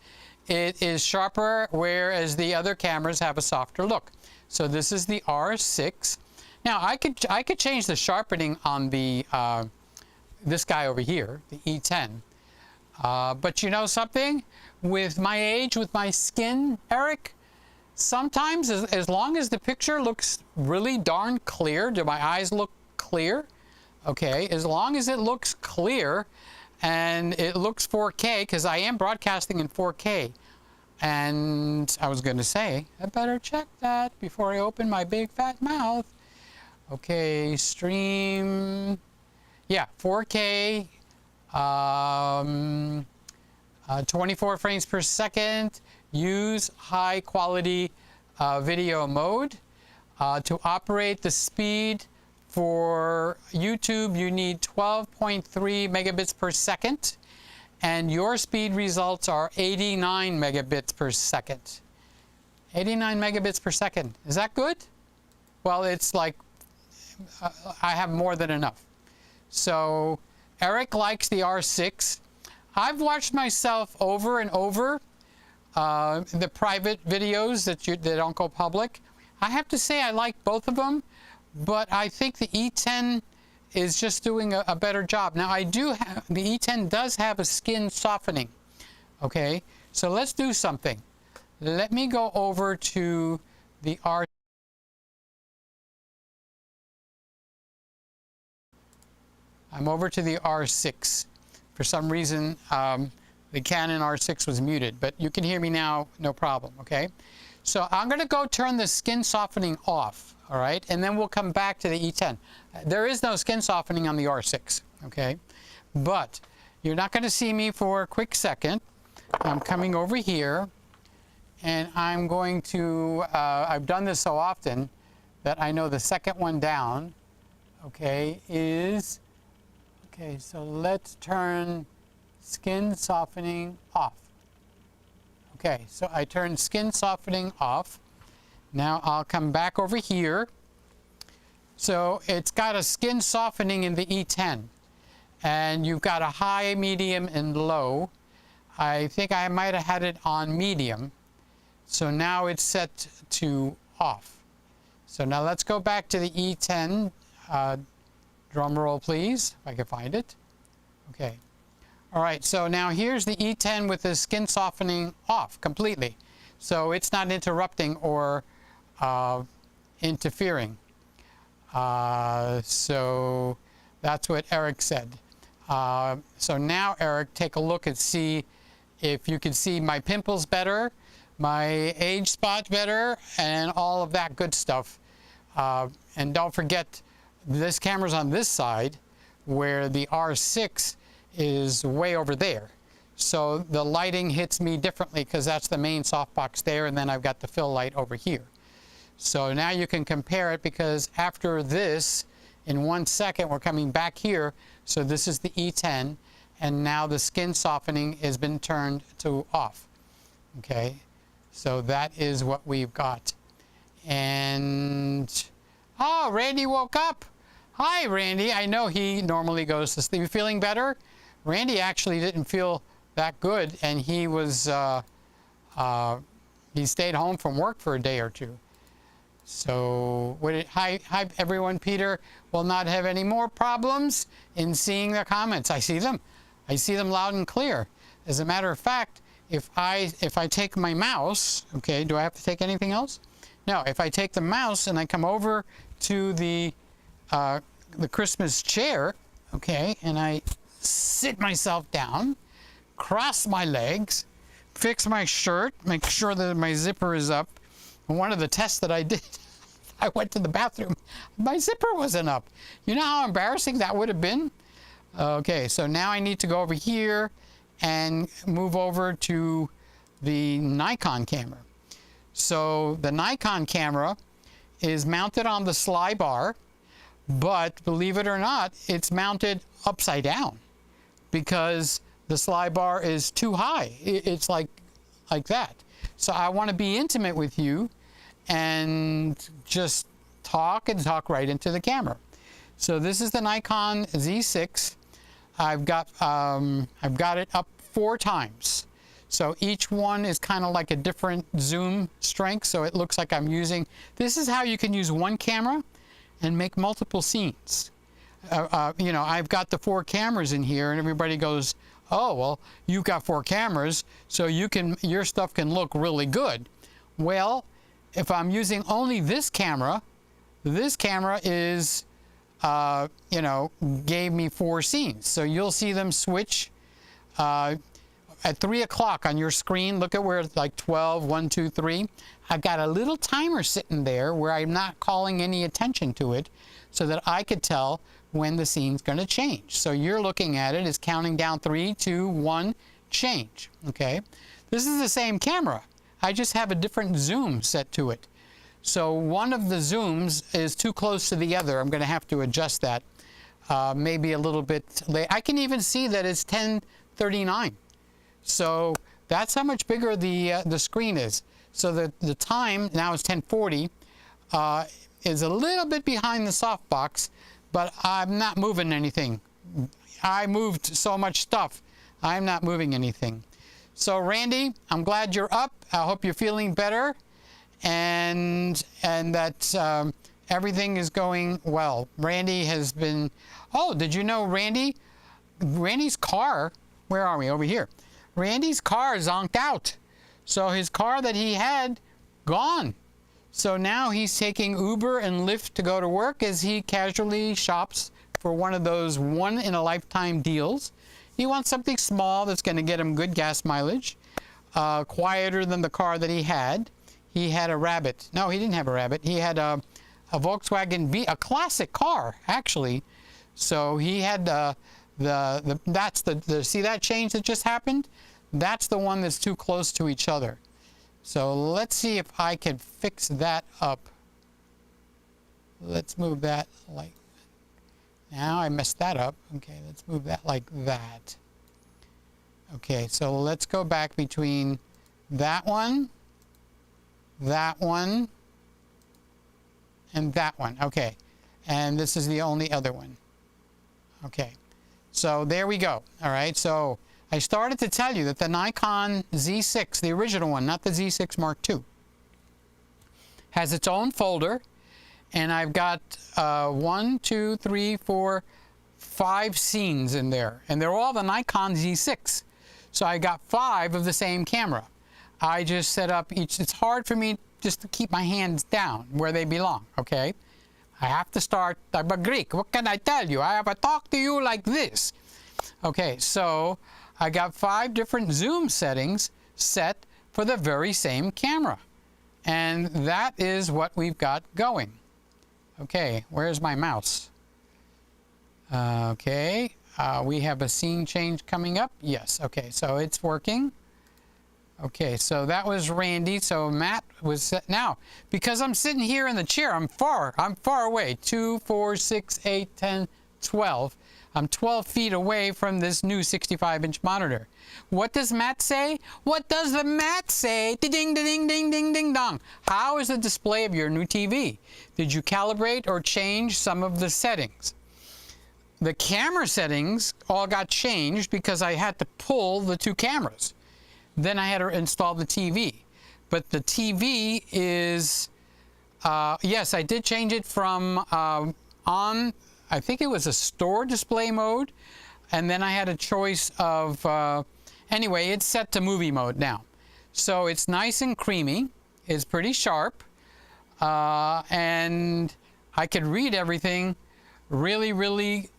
Speaker 1: It is sharper, whereas the other cameras have a softer look. So this is the R6. Now I could change the sharpening on the this guy over here, the E10. But you know something? With my age, with my skin, Eric, sometimes as long as the picture looks really darn clear, do my eyes look clear? Okay, as long as it looks clear and it looks 4K, because I am broadcasting in 4K. And I was going to say, I better check that before I open my big fat mouth. Okay, stream, yeah, 4K, 24 frames per second. Use high quality video mode. To operate the speed for YouTube, you need 12.3 megabits per second, and your speed results are 89 megabits per second. 89 megabits per second. Is that good? Well, it's like I have more than enough. So Eric likes the R6. I've watched myself over and over the private videos that don't go public. I have to say I like both of them, but I think the E10 is just doing a better job. Now the E10 does have a skin softening. Okay, so let's do something. Let me go over to the R. I'm over to the R6. For some reason, the Canon R6 was muted, but you can hear me now, no problem, okay? So I'm going to go turn the skin softening off, all right? And then we'll come back to the E10. There is no skin softening on the R6, okay? But you're not going to see me for a quick second. I'm coming over here, and I'm going to, I've done this so often that I know the second one down, okay, is, okay, so let's turn skin softening off. Okay, so I turned skin softening off. Now I'll come back over here. So it's got a skin softening in the E10. And you've got a high, medium, and low. I think I might have had it on medium. So now it's set to off. So now let's go back to the E10. Drum roll, please, if I can find it. Okay. All right, so now here's the E10 with the skin softening off completely. So it's not interrupting or interfering. So that's what Eric said. So now, Eric, take a look and see if you can see my pimples better, my age spot better, and all of that good stuff. And don't forget, this camera's on this side, where the R6 is way over there. So the lighting hits me differently because that's the main softbox there, and then I've got the fill light over here. So now you can compare it, because after this, in 1 second, we're coming back here. So this is the E10, and now the skin softening has been turned to off. Okay, so that is what we've got. And, oh, Randy woke up. Hi, Randy. I know he normally goes to sleep. You feeling better? Randy actually didn't feel that good, and he was, he stayed home from work for a day or two. So, hi everyone. Peter will not have any more problems in seeing the comments. I see them. I see them loud and clear. As a matter of fact, if I take my mouse, okay, do I have to take anything else? No, if I take the mouse and I come over to the Christmas chair, okay, and I sit myself down, cross my legs, fix my shirt, make sure that my zipper is up. And one of the tests that I did, I went to the bathroom, my zipper wasn't up. You know how embarrassing that would have been? Okay, so now I need to go over here and move over to the Nikon camera. So the Nikon camera is mounted on the sly bar, but believe it or not, it's mounted upside down because the sly bar is too high. It's like that. So I want to be intimate with you and just talk right into the camera. So this is the Nikon Z6. I've got it up 4 times. So each one is kind of like a different zoom strength. So it looks like I'm using, this is how you can use one camera and make multiple scenes. You know, I've got the 4 cameras in here, and everybody goes, oh, well, you've got 4 cameras, so your stuff can look really good. Well, if I'm using only this camera is, you know, gave me 4 scenes. So you'll see them switch at 3 o'clock on your screen. Look at where it's like 12, 1, 2, 3. I've got a little timer sitting there where I'm not calling any attention to it so that I could tell when the scene's going to change. So you're looking at it as counting down 3, 2, 1, change. Okay, this is the same camera. I just have a different zoom set to it. So one of the zooms is too close to the other. I'm going to have to adjust that maybe a little bit late. I can even see that it's 10:39. So that's how much bigger the screen is. So the time now is 10:40. Is a little bit behind the softbox, but I'm not moving anything. I moved so much stuff. I'm not moving anything. So Randy, I'm glad you're up. I hope you're feeling better, and that everything is going well. Randy has been. Oh, did you know Randy's car? Where are we? Over here. Randy's car zonked out. So his car that he had gone. So now he's taking Uber and Lyft to go to work as he casually shops for one of those one-in-a-lifetime deals. He wants something small that's going to get him good gas mileage, quieter than the car that he had. He had a Rabbit. No, he didn't have a Rabbit. He had a Volkswagen B, a classic car, actually. So he had see that change that just happened? That's the one that's too close to each other. So let's see if I can fix that up. Let's move that like, now I messed that up. Okay, let's move that like that. Okay, so let's go back between that one, and that one. Okay, and this is the only other one. Okay, so there we go. All right, so I started to tell you that the Nikon Z6, the original one, not the Z6 Mark II, has its own folder, and I've got 1, 2, 3, 4, 5 scenes in there, and they're all the Nikon Z6. So I got 5 of the same camera. I just set up each. It's hard for me just to keep my hands down where they belong. Okay, I have to start. I'm a Greek. What can I tell you? I have to talk to you like this. Okay, so I got 5 different zoom settings set for the very same camera. And that is what we've got going. Okay, where's my mouse? Okay, we have a scene change coming up. Yes, okay, so it's working. Okay, so that was Randy. So Matt was set. Now, because I'm sitting here in the chair, I'm far away. 2, 4, 6, 8, 10, 12. I'm 12 feet away from this new 65-inch monitor. What does Matt say? What does the Matt say? Ding, ding, ding, ding, ding, dong. How is the display of your new TV? Did you calibrate or change some of the settings? The camera settings all got changed because I had to pull the 2 cameras. Then I had to install the TV. But the TV is, yes, I did change it from on, I think it was a store display mode, and then I had a choice of, anyway, it's set to movie mode now. So it's nice and creamy, it's pretty sharp, and I could read everything really, really,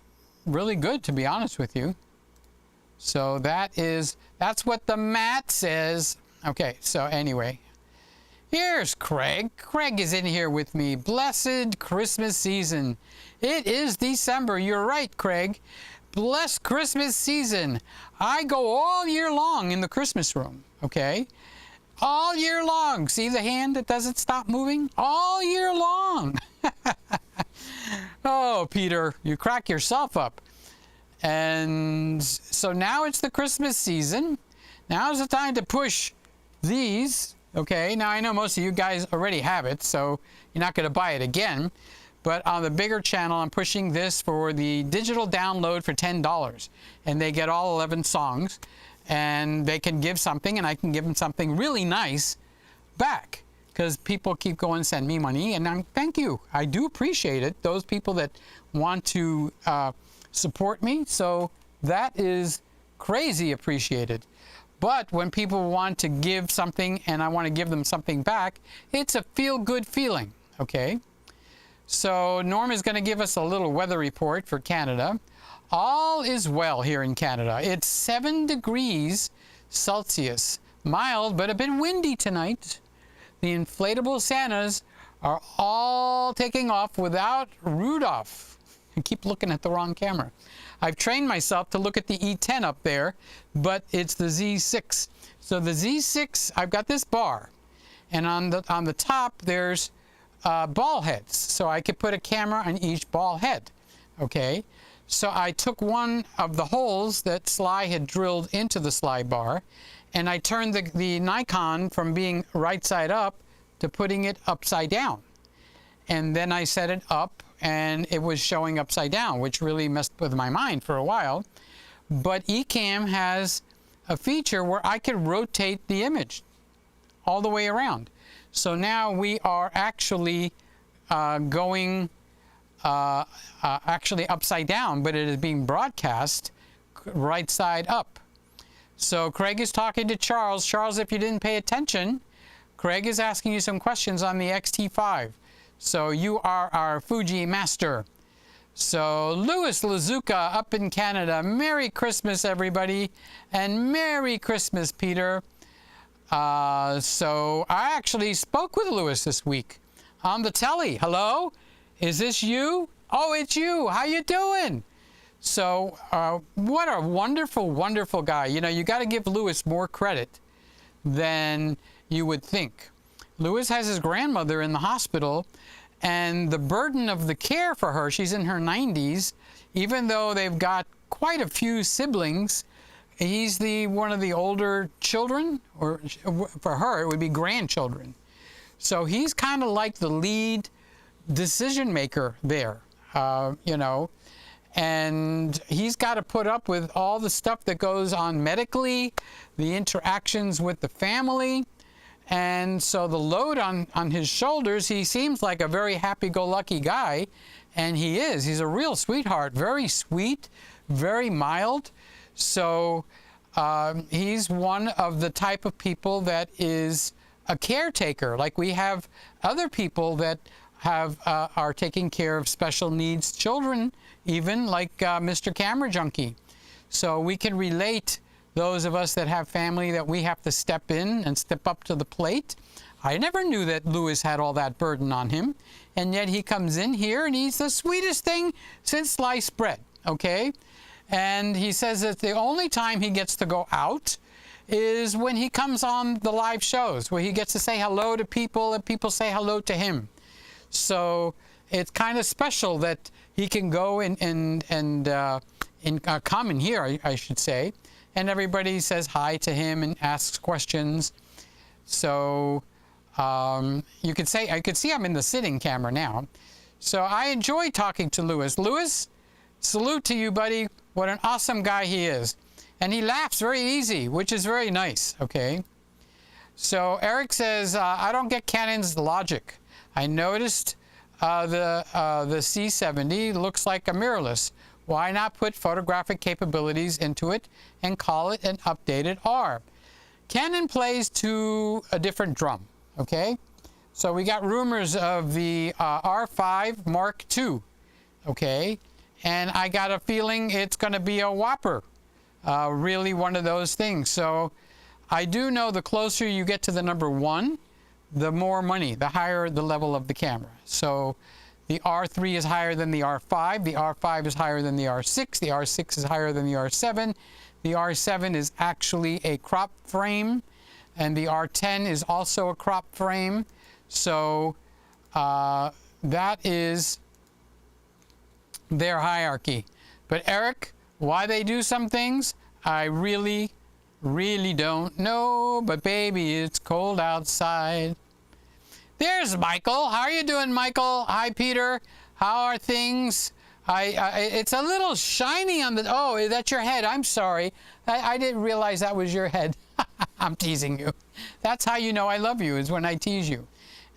Speaker 1: really good, to be honest with you. So that's what the Matt says. Okay, so anyway, here's Craig. Craig is in here with me. Blessed Christmas season. It is December. You're right, Craig. Blessed Christmas season. I go all year long in the Christmas room, okay? All year long. See the hand that doesn't stop moving? All year long. Oh, Peter, you crack yourself up. And so now it's the Christmas season. Now's the time to push these. Okay, now I know most of you guys already have it, so you're not going to buy it again. But on the bigger channel, I'm pushing this for the digital download for $10. And they get all 11 songs. And they can give something, and I can give them something really nice back. Because people keep going, send me money, and thank you. I do appreciate it. Those people that want to support me, so that is crazy appreciated. But when people want to give something and I want to give them something back, it's a feel-good feeling, okay? So Norm is going to give us a little weather report for Canada. All is well here in Canada. It's 7 degrees Celsius. Mild, but a bit windy tonight. The inflatable Santas are all taking off without Rudolph. I keep looking at the wrong camera. I've trained myself to look at the E10 up there, but it's the Z6. So the Z6, I've got this bar, and on the top there's ball heads. So I could put a camera on each ball head. Okay. So I took one of the holes that Sly had drilled into the Sly bar, and I turned the Nikon from being right side up to putting it upside down. And then I set it up, and it was showing upside down, which really messed with my mind for a while. But Ecamm has a feature where I can rotate the image all the way around. So now we are actually going actually upside down, but it is being broadcast right side up. So Craig is talking to Charles. Charles, if you didn't pay attention, Craig is asking you some questions on the XT5. So you are our Fuji master. So Louis Lazuka up in Canada. Merry Christmas, everybody. And Merry Christmas, Peter. So I actually spoke with Louis this week on the telly. Hello? Is this you? Oh, it's you. How you doing? So what a wonderful, wonderful guy. You know, you got to give Louis more credit than you would think. Louis has his grandmother in the hospital, and the burden of the care for her, she's in her 90s, even though they've got quite a few siblings, he's one of the older children, or for her, it would be grandchildren. So he's kind of like the lead decision maker there, you know, and he's got to put up with all the stuff that goes on medically, the interactions with the family. And so the load on his shoulders, he seems like a very happy-go-lucky guy, and he is. He's a real sweetheart, very sweet, very mild. So he's one of the type of people that is a caretaker. Like we have other people that are taking care of special needs children, even like Mr. Camera Junkie. So we can relate those of us that have family that we have to step in and step up to the plate. I never knew that Lewis had all that burden on him, and yet he comes in here and he's the sweetest thing since sliced bread, okay? And he says that the only time he gets to go out is when he comes on the live shows, where he gets to say hello to people and people say hello to him. So it's kind of special that he can go and come in here, I should say, and everybody says hi to him and asks questions. So you could say, I could see I'm in the sitting camera now. So I enjoy talking to Lewis. Lewis, salute to you, buddy. What an awesome guy he is. And he laughs very easy, which is very nice, okay? So Eric says, I don't get Canon's logic. I noticed the C70 looks like a mirrorless. Why not put photographic capabilities into it and call it an updated R? Canon plays to a different drum, okay? So we got rumors of the R5 Mark II, okay? And I got a feeling it's going to be a whopper, really one of those things. So I do know the closer you get to the number 1, the more money, the higher the level of the camera. So the R3 is higher than the R5, the R5 is higher than the R6, the R6 is higher than the R7, the R7 is actually a crop frame, and the R10 is also a crop frame. So that is their hierarchy. But Eric, why they do some things, I really don't know. But baby, it's cold outside. There's Michael. How are you doing, Michael? Hi, Peter. How are things? It's a little shiny on the... Oh, is that your head? I'm sorry. I didn't realize that was your head. I'm teasing you. That's how you know I love you, is when I tease you.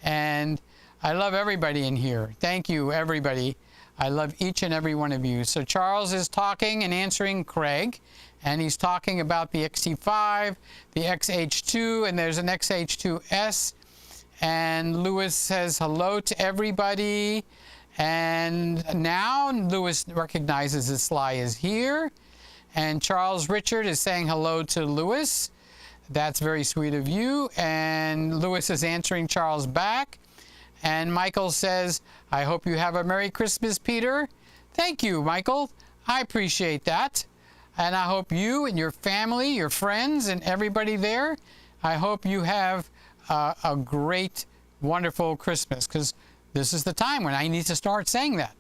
Speaker 1: And I love everybody in here. Thank you, everybody. I love each and every one of you. So Charles is talking and answering Gregg, and he's talking about the XT5, the XH2, and there's an XH2S. And Lewis says hello to everybody. And now Lewis recognizes that Sly is here. And Charles Richard is saying hello to Lewis. That's very sweet of you. And Lewis is answering Charles back. And Michael says, I hope you have a Merry Christmas, Peter. Thank you, Michael. I appreciate that. And I hope you and your family, your friends, and everybody there, I hope you have a great, wonderful Christmas, because this is the time when I need to start saying that.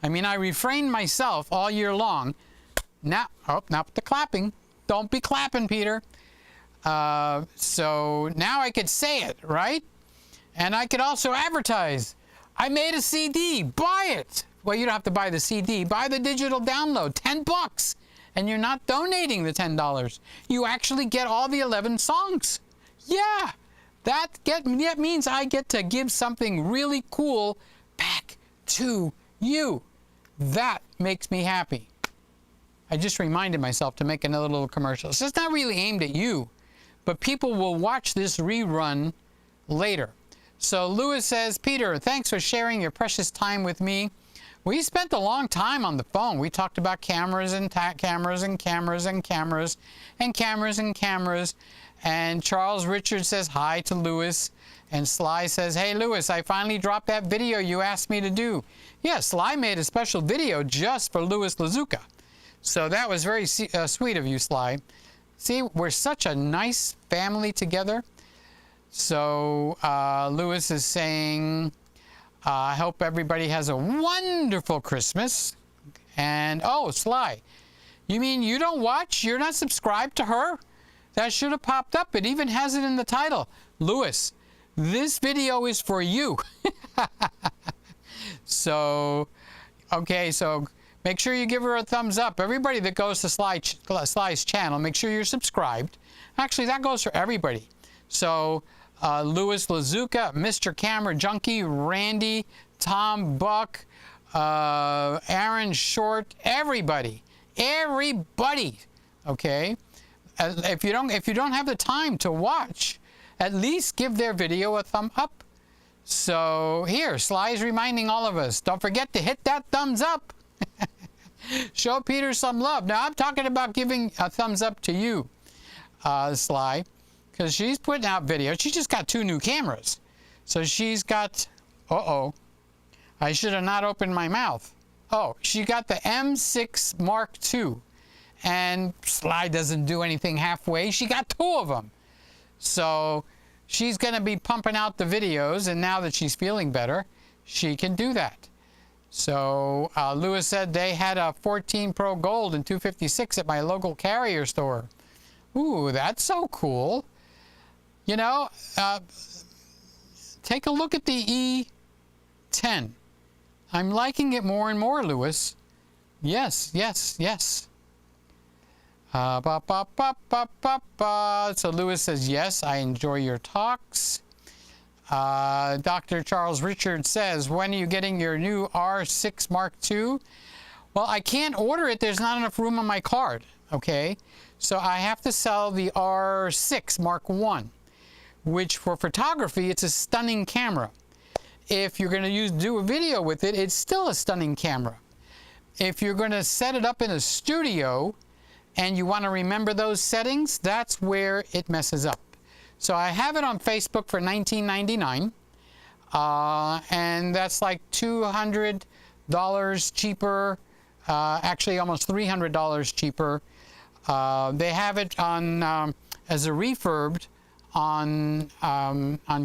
Speaker 1: I mean, I refrain myself all year long. Now, not the clapping. Don't be clapping, Peter. So now I could say it, right? And I could also advertise. I made a CD. Buy it. Well, you don't have to buy the CD. Buy the digital download. $10. And you're not donating the $10. You actually get all the 11 songs. Yeah. That means I get to give something really cool back to you. That makes me happy. I just reminded myself to make another little commercial. So it's not really aimed at you, but people will watch this rerun later. So Lewis says, Peter, thanks for sharing your precious time with me. We spent a long time on the phone. We talked about cameras and cameras and cameras and cameras and cameras and cameras. And Charles Richard says hi to Lewis. And Sly says, hey, Lewis, I finally dropped that video you asked me to do. Yeah, Sly made a special video just for Louis Lazuka. So that was very sweet of you, Sly. See, we're such a nice family together. So Lewis is saying, I hope everybody has a wonderful Christmas. And, oh, Sly, you mean you don't watch? You're not subscribed to her? That should have popped up. It even has it in the title. Lewis, this video is for you. So, okay, so make sure you give her a thumbs up. Everybody that goes to Sly's channel, make sure you're subscribed. Actually, that goes for everybody. So, Louis Lazuka, Mr. Camera Junkie, Randy, Tom Buck, Aaron Short, everybody, okay? If you don't have the time to watch, at least give their video a thumb up. So here, Sly is reminding all of us, don't forget to hit that thumbs up. Show Peter some love. Now, I'm talking about giving a thumbs up to you. Sly, because she's putting out videos. She just got 2 new cameras. So she's got, uh-oh, I should have not opened my mouth. Oh, she got the M6 Mark II. And Sly doesn't do anything halfway. She got 2 of them. So she's going to be pumping out the videos, and now that she's feeling better, she can do that. So Lewis said they had a 14 Pro Gold and 256 at my local carrier store. Ooh, that's so cool. You know, take a look at the E10. I'm liking it more and more, Lewis. Yes, yes, yes. So Lewis says, yes, I enjoy your talks. Dr. Charles Richard says, when are you getting your new R6 Mark II? Well, I can't order it. There's not enough room on my card, okay? So I have to sell the R6 Mark I, which for photography, it's a stunning camera. If you're going to do a video with it, it's still a stunning camera. If you're going to set it up in a studio and you want to remember those settings, that's where it messes up. So I have it on Facebook for $19.99, and that's like $200 cheaper, actually almost $300 cheaper. They have it on as a refurbed on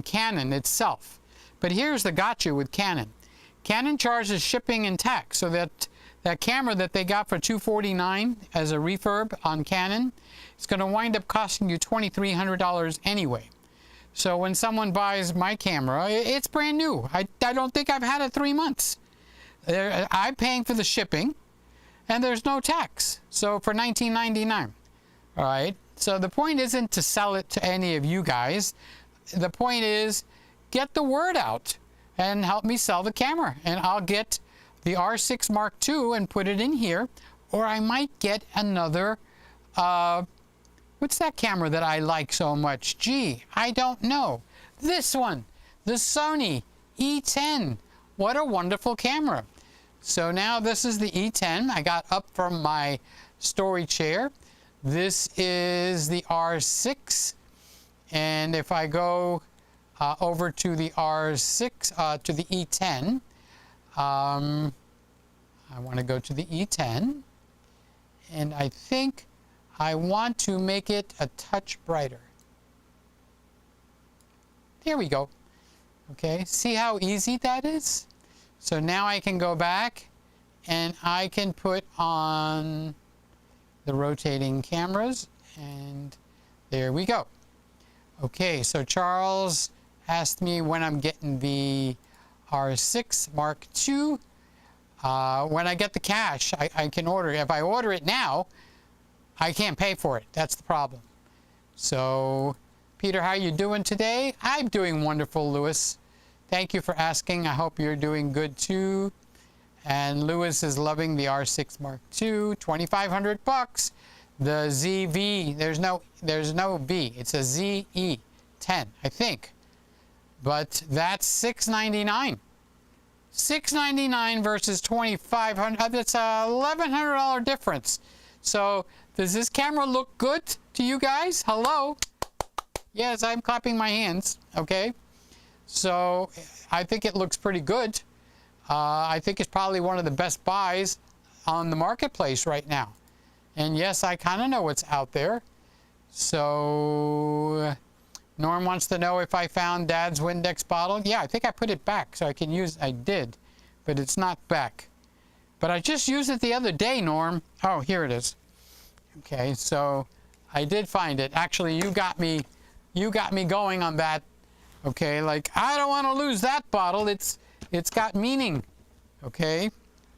Speaker 1: Canon itself. But here's the gotcha with Canon. Canon charges shipping and tax, so that camera that they got for $249 as a refurb on Canon, it's going to wind up costing you $2,300 anyway. So when someone buys my camera, it's brand new. I don't think I've had it 3 months. I'm paying for the shipping, and there's no tax. So for $19.99, all right? So the point isn't to sell it to any of you guys. The point is, get the word out and help me sell the camera, and I'll get the R6 Mark II and put it in here, or I might get another, what's that camera that I like so much? Gee, I don't know. This one, the Sony E10. What a wonderful camera. So now this is the E10 I got up from my story chair. This is the R6, and if I go over to the R6, to the E10, I want to go to the E10, and I think I want to make it a touch brighter. There we go. Okay, see how easy that is? So now I can go back and I can put on the rotating cameras, and there we go. Okay, so Charles asked me when I'm getting the R6 Mark II. When I get the cash, I can order it. If I order it now, I can't pay for it. That's the problem. So, Peter, how are you doing today? I'm doing wonderful, Lewis. Thank you for asking. I hope you're doing good too. And Lewis is loving the R6 Mark II, 2,500 bucks. The ZV, there's no V. It's a ZE10, I think. But that's $699. $699 versus $2,500. That's a $1,100 difference. So does this camera look good to you guys? Hello? Yes, I'm clapping my hands. Okay. So I think it looks pretty good. I think it's probably one of the best buys on the marketplace right now. And yes, I kind of know what's out there. So Norm wants to know if I found Dad's Windex bottle. Yeah, I think I put it back so I can use. I did, but it's not back. But I just used it the other day, Norm. Oh, here it is. Okay, so I did find it. Actually, you got me going on that. Okay, like I don't want to lose that bottle. It's got meaning. Okay,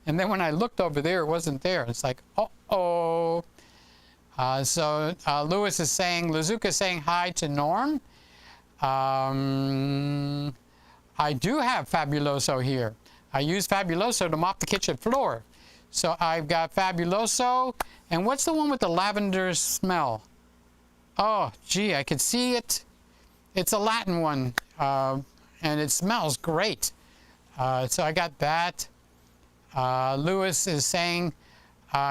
Speaker 1: and then when I looked over there, it wasn't there. It's like, uh-oh. So Lewis is saying, Lazuka is saying hi to Norm. I do have Fabuloso here. I use Fabuloso to mop the kitchen floor. So I've got Fabuloso. And what's the one with the lavender smell? Oh, gee, I could see it. It's a Latin one, and it smells great. So I got that. Lewis is saying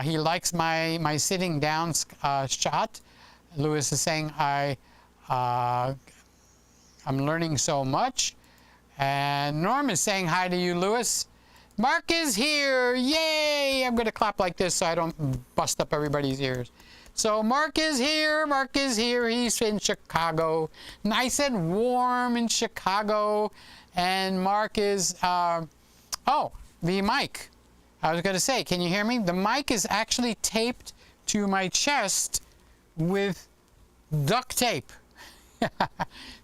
Speaker 1: he likes my sitting down shot. Lewis is saying, I'm learning so much. And Norm is saying hi to you, Lewis. Mark is here. Yay! I'm going to clap like this so I don't bust up everybody's ears. So Mark is here. Mark is here. He's in Chicago. Nice and warm in Chicago. And Mark is, oh, the mic. I was going to say, can you hear me? The mic is actually taped to my chest with duct tape.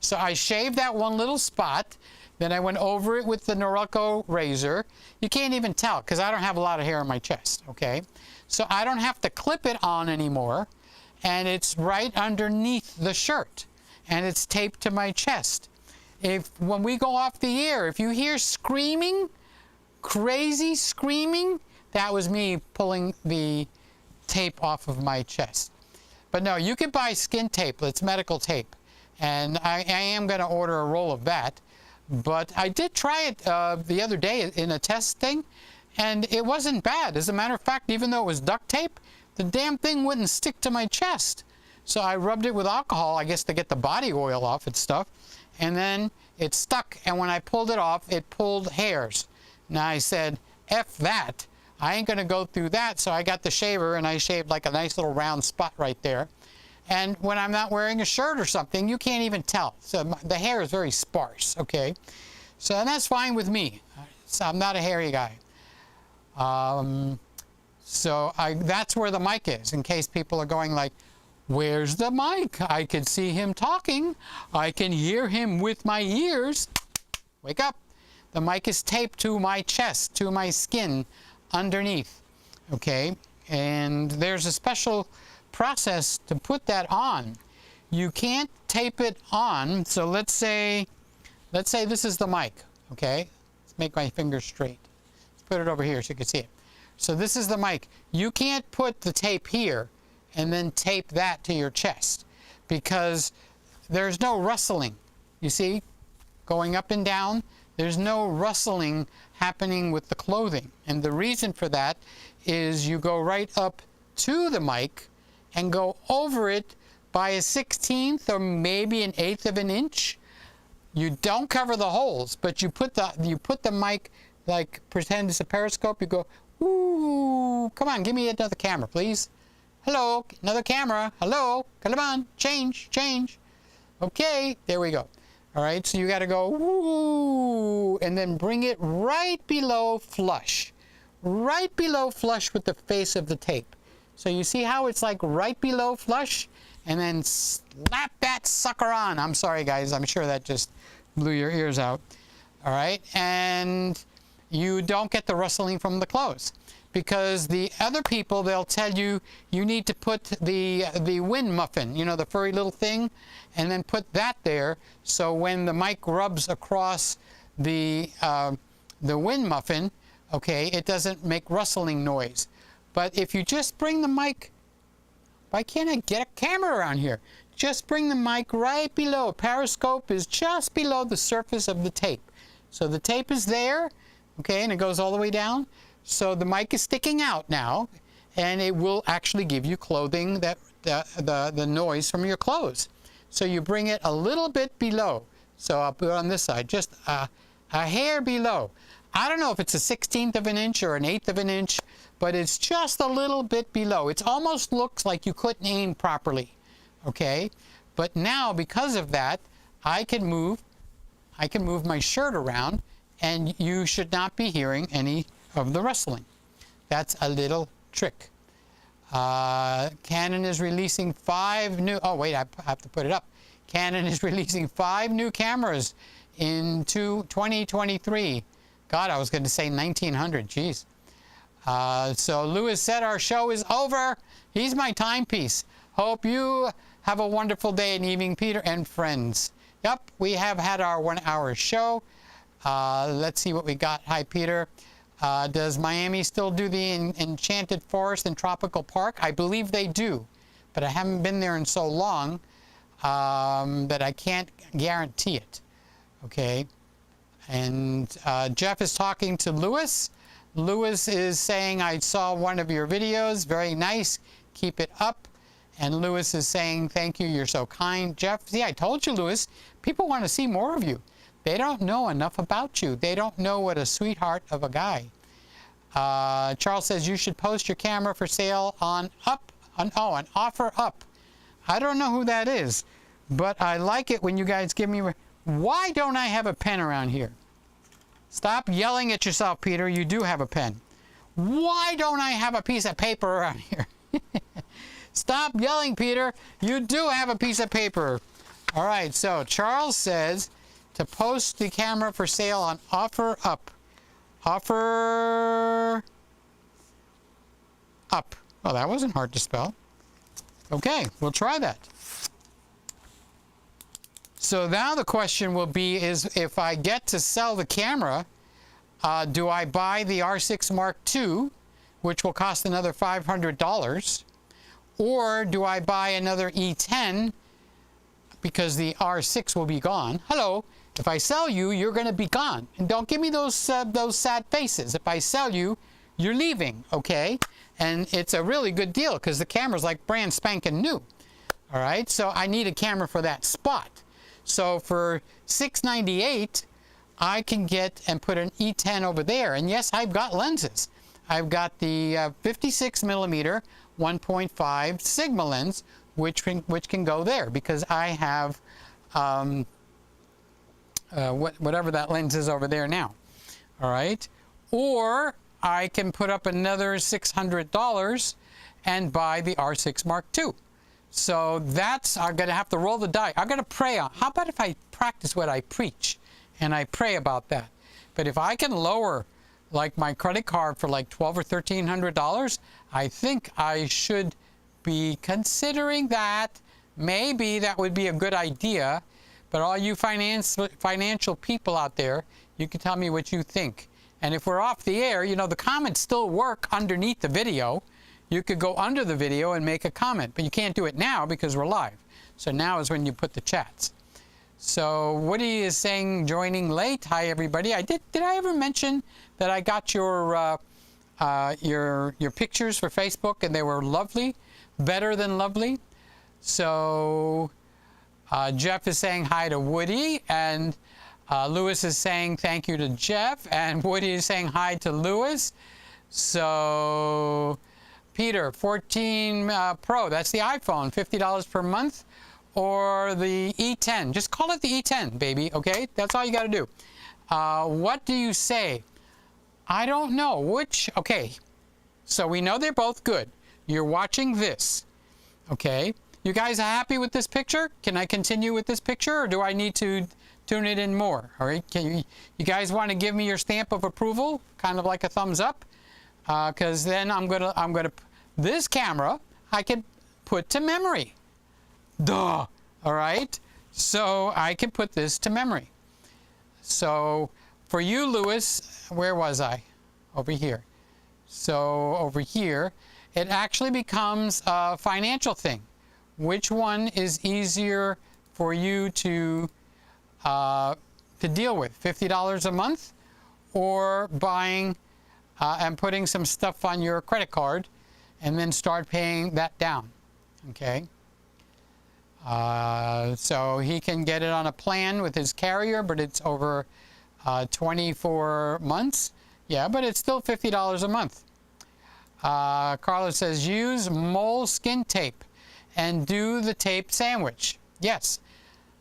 Speaker 1: So I shaved that one little spot. Then I went over it with the Norelco razor. You can't even tell because I don't have a lot of hair on my chest, okay? So I don't have to clip it on anymore. And it's right underneath the shirt. And it's taped to my chest. When we go off the air, if you hear screaming, crazy screaming, that was me pulling the tape off of my chest. But no, you can buy skin tape. It's medical tape. And I am going to order a roll of that. But I did try it the other day in a test thing, and it wasn't bad. As a matter of fact, even though it was duct tape, the damn thing wouldn't stick to my chest. So I rubbed it with alcohol, I guess, to get the body oil off and stuff, and then it stuck. And when I pulled it off, it pulled hairs. Now I said, F that. I ain't going to go through that. So I got the shaver, and I shaved like a nice little round spot right there. And when I'm not wearing a shirt or something, you can't even tell. So the hair is very sparse, okay? So and that's fine with me. So I'm not a hairy guy. That's where the mic is, in case people are going like, where's the mic? I can see him talking. I can hear him with my ears. Wake up. The mic is taped to my chest, to my skin underneath, okay? And there's a special process to put that on. You can't tape it on. So let's say this is the mic, okay? Let's make my fingers straight. Let's put it over here so you can see it. So this is the mic. You can't put the tape here and then tape that to your chest because there's no rustling. You see, going up and down, there's no rustling happening with the clothing. And the reason for that is you go right up to the mic and go over it by a 1/16 or maybe an 1/8 of an inch. You don't cover the holes, but you put the mic, like pretend it's a periscope. You go, ooh, come on, give me another camera, please. Hello, another camera. Hello, come on, change. Okay, there we go. All right, so you got to go, ooh, and then bring it right below flush with the face of the tape. So you see how it's like right below flush? And then slap that sucker on. I'm sorry, guys. I'm sure that just blew your ears out. All right? And you don't get the rustling from the clothes. Because the other people, they'll tell you, you need to put the wind muffin, you know, the furry little thing, and then put that there. So when the mic rubs across the wind muffin, okay, it doesn't make rustling noise. But if you just bring the mic, why can't I get a camera around here? Just bring the mic right below. Periscope is just below the surface of the tape. So the tape is there, okay, and it goes all the way down. So the mic is sticking out now, and it will actually give you clothing, that the noise from your clothes. So you bring it a little bit below. So I'll put it on this side, just a hair below. I don't know if it's a 1/16 of an inch or an 1/8 of an inch, but it's just a little bit below. It almost looks like you couldn't aim properly, okay? But now, because of that, I can move my shirt around, and you should not be hearing any of the rustling. That's a little trick. Canon is releasing 5 new, oh wait, I have to put it up. Canon is releasing 5 new cameras in 2023. God, I was going to say 1900, geez. So Lewis said our show is over. He's my timepiece. Hope you have a wonderful day and evening, Peter and friends. Yep, we have had our 1-hour show. Let's see what we got. Hi, Peter. Does Miami still do the Enchanted Forest and Tropical Park? I believe they do, but I haven't been there in so long that I can't guarantee it. Okay. And Jeff is talking to Lewis. Lewis is saying, I saw one of your videos. Very nice. Keep it up. And Lewis is saying, thank you, you're so kind. Jeff, see, I told you, Lewis, people want to see more of you. They don't know enough about you. They don't know what a sweetheart of a guy. Charles says you should post your camera for sale on on Offer Up. I don't know who that is, but I like it when you guys give me... Why don't I have a pen around here? Stop yelling at yourself, Peter. You do have a pen. Why don't I have a piece of paper around here? Stop yelling, Peter. You do have a piece of paper. All right, so Charles says to post the camera for sale on Offer Up. Offer Up. Well, that wasn't hard to spell. Okay, we'll try that. So now the question will be is if I get to sell the camera, do I buy the R6 Mark II, which will cost another $500, or do I buy another E10 because the R6 will be gone? Hello, if I sell you, you're going to be gone. And don't give me those sad faces. If I sell you, you're leaving, okay? And it's a really good deal because the camera's like brand spanking new. All right, so I need a camera for that spot. So for $698, I can get and put an E10 over there. And yes, I've got lenses. I've got the 56 millimeter 1.5 Sigma lens, which can go there because I have whatever that lens is over there now. All right, or I can put up another $600 and buy the R6 Mark II. So that's, I'm going to have to roll the die. I'm going to pray on. How about if I practice what I preach and I pray about that? But if I can lower like my credit card for like $1,200 or $1,300, I think I should be considering that. Maybe that would be a good idea. But all you financial people out there, you can tell me what you think. And if we're off the air, you know, the comments still work underneath the video. You could go under the video and make a comment, but you can't do it now because we're live. So now is when you put the chats. So Woody is saying joining late. Hi everybody. Did I ever mention that I got your pictures for Facebook and they were lovely, better than lovely? So Jeff is saying hi to Woody, and Lewis is saying thank you to Jeff, and Woody is saying hi to Lewis. So Peter, 14 Pro, that's the iPhone, $50 per month, or the E10. Just call it the E10, baby, okay? That's all you got to do. What do you say? I don't know. Which, okay, so we know they're both good. You're watching this, okay? You guys are happy with this picture? Can I continue with this picture, or do I need to tune it in more? All right, you guys want to give me your stamp of approval, kind of like a thumbs up? Because then I'm gonna this camera I can put to memory. Duh. All right, so I can put this to memory. So for you, Lewis, where was I? Over here. So over here, it actually becomes a financial thing. Which one is easier for you to deal with? $50 a month, or buying and putting some stuff on your credit card and then start paying that down, okay? So he can get it on a plan with his carrier, but it's over 24 months. Yeah, but it's still $50 a month. Carlos says, use moleskin tape and do the tape sandwich. Yes.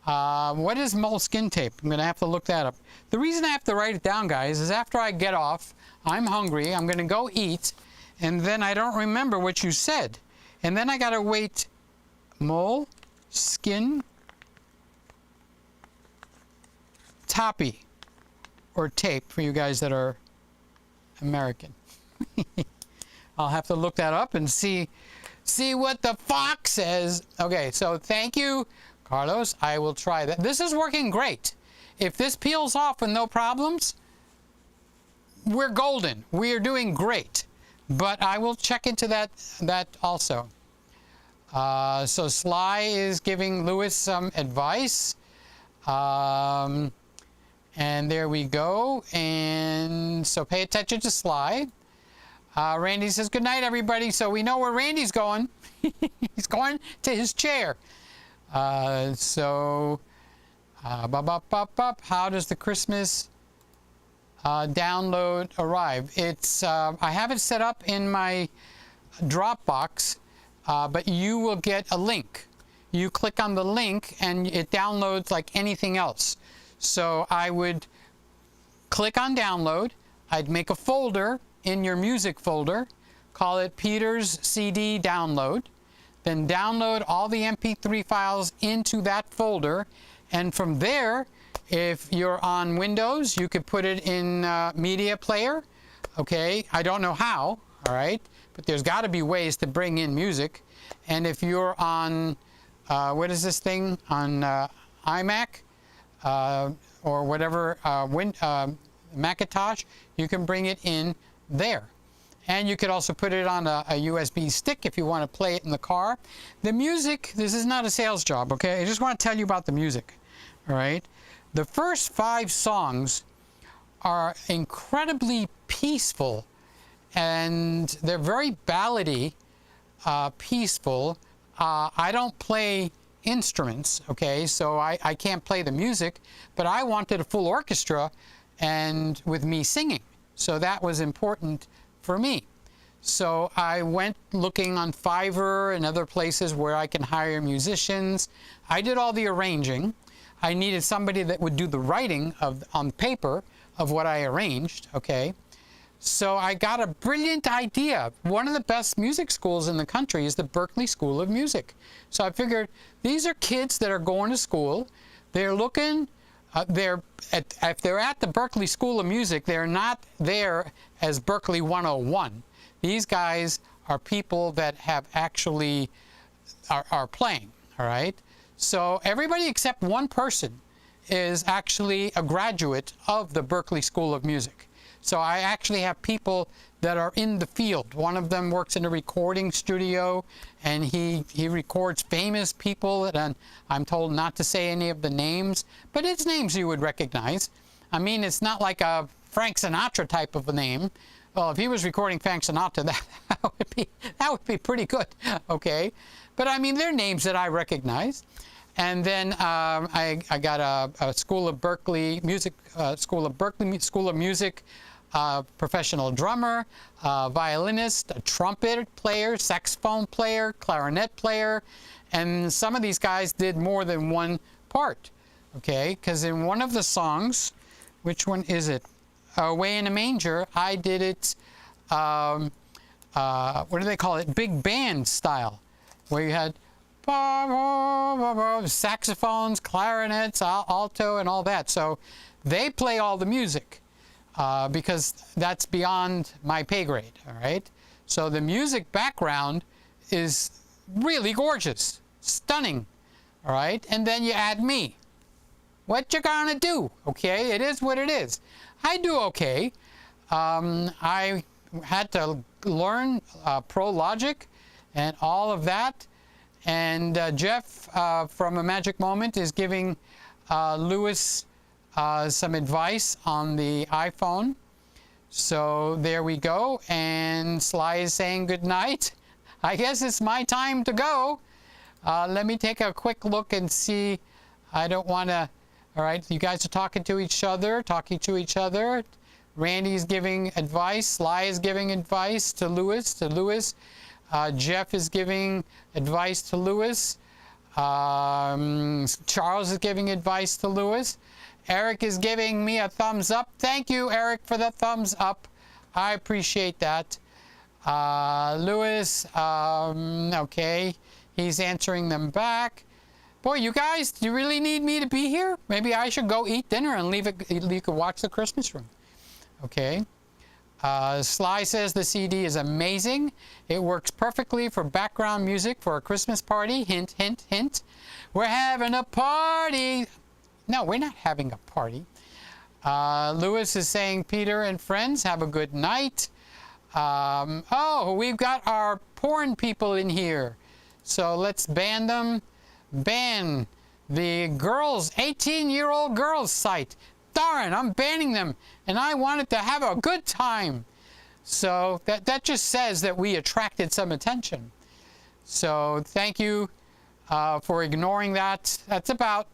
Speaker 1: What is moleskin tape? I'm going to have to look that up. The reason I have to write it down, guys, is after I get off, I'm hungry, I'm going to go eat, and then I don't remember what you said. And then I got to wait. Moleskin toppy, or tape for you guys that are American. I'll have to look that up and see what the fox says. Okay, so thank you, Carlos. I will try that. This is working great. If this peels off with no problems, we're golden. We are doing great. But I will check into that also. So Sly is giving Lewis some advice. And there we go. And so pay attention to Sly. Randy says, good night, everybody. So we know where Randy's going. He's going to his chair. How does the Christmas download arrive? It's I have it set up in my Dropbox, but you will get a link. You click on the link and it downloads like anything else. So I would click on download. I'd make a folder in your music folder, call it Peter's CD download, then download all the MP3 files into that folder, and from there, if you're on Windows, you could put it in Media Player. Okay, I don't know how, all right, but there's got to be ways to bring in music. And if you're on what is this thing, on iMac or whatever, Macintosh, you can bring it in there. And you could also put it on a USB stick if you want to play it in the car. The music, this is not a sales job, okay? I just want to tell you about the music, all right? The first 5 songs are incredibly peaceful, and they're very ballady, peaceful. I don't play instruments, okay? So I can't play the music, but I wanted a full orchestra and with me singing. So that was important for me. So I went looking on Fiverr and other places where I can hire musicians. I did all the arranging. I needed somebody that would do the writing on paper of what I arranged, okay? So I got a brilliant idea. One of the best music schools in the country is the Berklee School of Music. So I figured these are kids that are going to school. They're looking, if they're at the Berklee School of Music, they're not there as Berklee 101. These guys are people that have actually are playing, all right? So everybody except one person is actually a graduate of the Berklee School of Music. So I actually have people that are in the field. One of them works in a recording studio, and he records famous people, and I'm told not to say any of the names, but it's names you would recognize. I mean, it's not like a Frank Sinatra type of a name. Well, if he was recording Frank Sinatra, that would be pretty good, okay? But I mean, they're names that I recognize. And then I got a School of Berklee Music, School of Music, professional drummer, violinist, a trumpet player, saxophone player, clarinet player, and some of these guys did more than one part, okay? Because in one of the songs, which one is it? Away in a Manger, I did it, what do they call it? Big band style, where you had saxophones, clarinets, alto, and all that. So they play all the music because that's beyond my pay grade, all right? So the music background is really gorgeous, stunning, all right? And then you add me. What you gonna do, okay? It is what it is. I do okay. I had to learn Pro Logic and all of that. And Jeff from A Magic Moment is giving Lewis some advice on the iPhone. So there we go. And Sly is saying good night. I guess it's my time to go. Let me take a quick look and see. I don't want to. All right, you guys are talking to each other. Randy's giving advice. Sly is giving advice to Lewis. Jeff is giving advice to Lewis. Charles is giving advice to Lewis. Eric is giving me a thumbs up. Thank you, Eric, for the thumbs up. I appreciate that. Lewis, okay, he's answering them back. Boy, you guys, do you really need me to be here? Maybe I should go eat dinner and you could watch the Christmas room. Okay. Sly says the CD is amazing. It works perfectly for background music for a Christmas party. Hint, hint, hint. We're having a party. No, we're not having a party. Lewis is saying, Peter and friends, have a good night. Oh, we've got our porn people in here. So let's ban them. Ban the girls, 18-year-old girls site. Darn, I'm banning them, and I wanted to have a good time. So that just says that we attracted some attention. So thank you for ignoring that. That's about,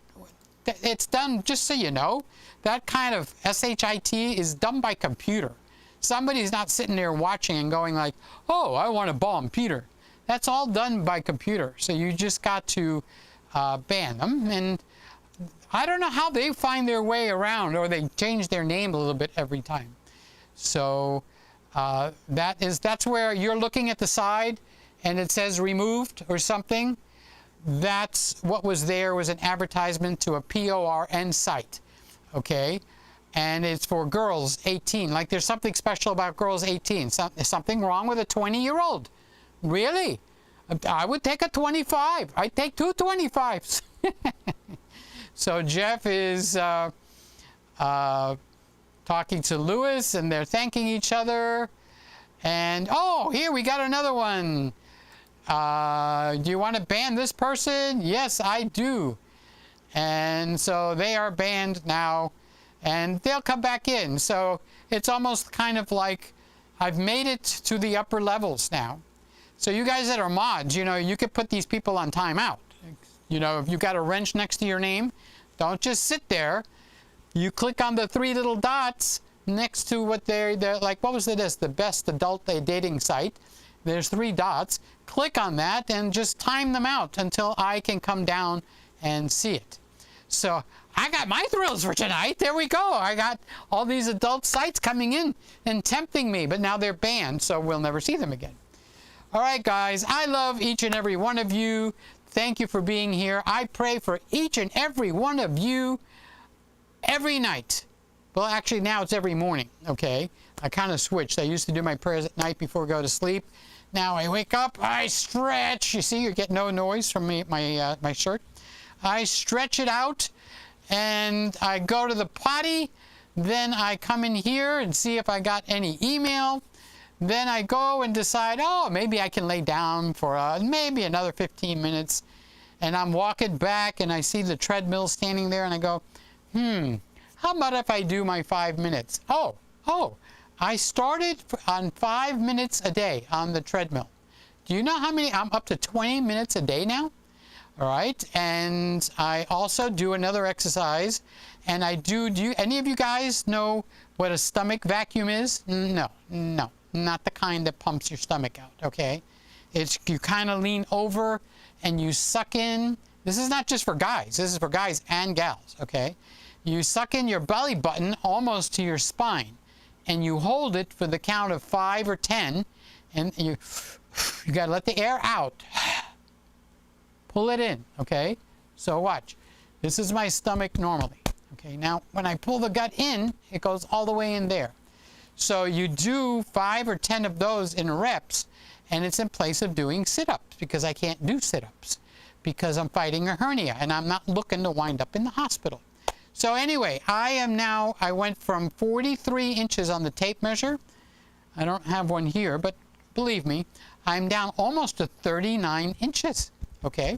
Speaker 1: it's done, just so you know, that kind of SHIT is done by computer. Somebody's not sitting there watching and going like, oh, I want to bomb Peter. That's all done by computer. So you just got to ban them. And I don't know how they find their way around, or they change their name a little bit every time. So that's where you're looking at the side and it says removed or something. That's what was there, was an advertisement to a PORN site. Okay? And it's for girls 18. Like there's something special about girls 18. There's something wrong with a 20-year-old. Really? I would take a 25. I'd take two 25s. So Jeff is talking to Lewis, and they're thanking each other. And, oh, here we got another one. Do you want to ban this person? Yes, I do. And so they are banned now, and they'll come back in. So it's almost kind of like I've made it to the upper levels now. So you guys that are mods, you know, you could put these people on timeout. You know, if you've got a wrench next to your name, don't just sit there. You click on the three little dots next to what they're like, what was this? The best adult dating site. There's three dots. Click on that and just time them out until I can come down and see it. So I got my thrills for tonight. There we go. I got all these adult sites coming in and tempting me, but now they're banned, so we'll never see them again. All right, guys, I love each and every one of you. Thank you for being here. I pray for each and every one of you every night. Well, actually, now it's every morning, okay? I kind of switched. I used to do my prayers at night before I go to sleep. Now I wake up, I stretch. You see, you get no noise from me, my shirt. I stretch it out, and I go to the potty. Then I come in here and see if I got any email. Then I go and decide, oh, maybe I can lay down for maybe another 15 minutes. And I'm walking back, and I see the treadmill standing there, and I go, how about if I do my 5 minutes? Oh, I started on 5 minutes a day on the treadmill. Do you know how many? I'm up to 20 minutes a day now. All right. And I also do another exercise. And I do any of you guys know what a stomach vacuum is? No, not the kind that pumps your stomach out. Okay. It's, you kind of lean over and you suck in. This is not just for guys. This is for guys and gals. Okay. You suck in your belly button almost to your spine. And you hold it for the count of 5 or 10, and you got to let the air out. Pull it in, okay? So watch. This is my stomach normally. Okay, now when I pull the gut in, it goes all the way in there. So you do 5 or 10 of those in reps, and it's in place of doing sit-ups, because I can't do sit-ups because I'm fighting a hernia, and I'm not looking to wind up in the hospital. So anyway, I went from 43 inches on the tape measure. I don't have one here, but believe me, I'm down almost to 39 inches, okay?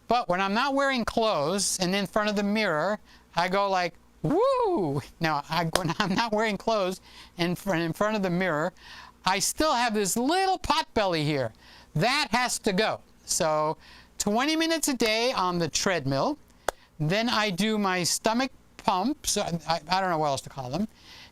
Speaker 1: But when I'm not wearing clothes and in front of the mirror, I go like, woo! Now, when I'm not wearing clothes in front of the mirror, I still have this little pot belly here. That has to go. So 20 minutes a day on the treadmill. Then I do my stomach pumps. I don't know what else to call them.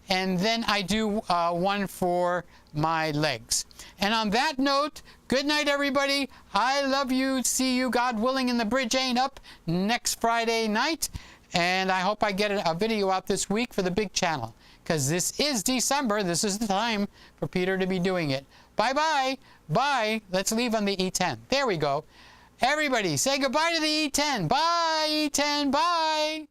Speaker 1: And then I do one for my legs. And on that note, good night, everybody. I love you. See you, God willing, and the bridge ain't up next Friday night. And I hope I get a video out this week for the big channel, because this is December. This is the time for Peter to be doing it. Bye-bye. Bye. Let's leave on the E10. There we go. Everybody, say goodbye to the E10. Bye, E10. Bye.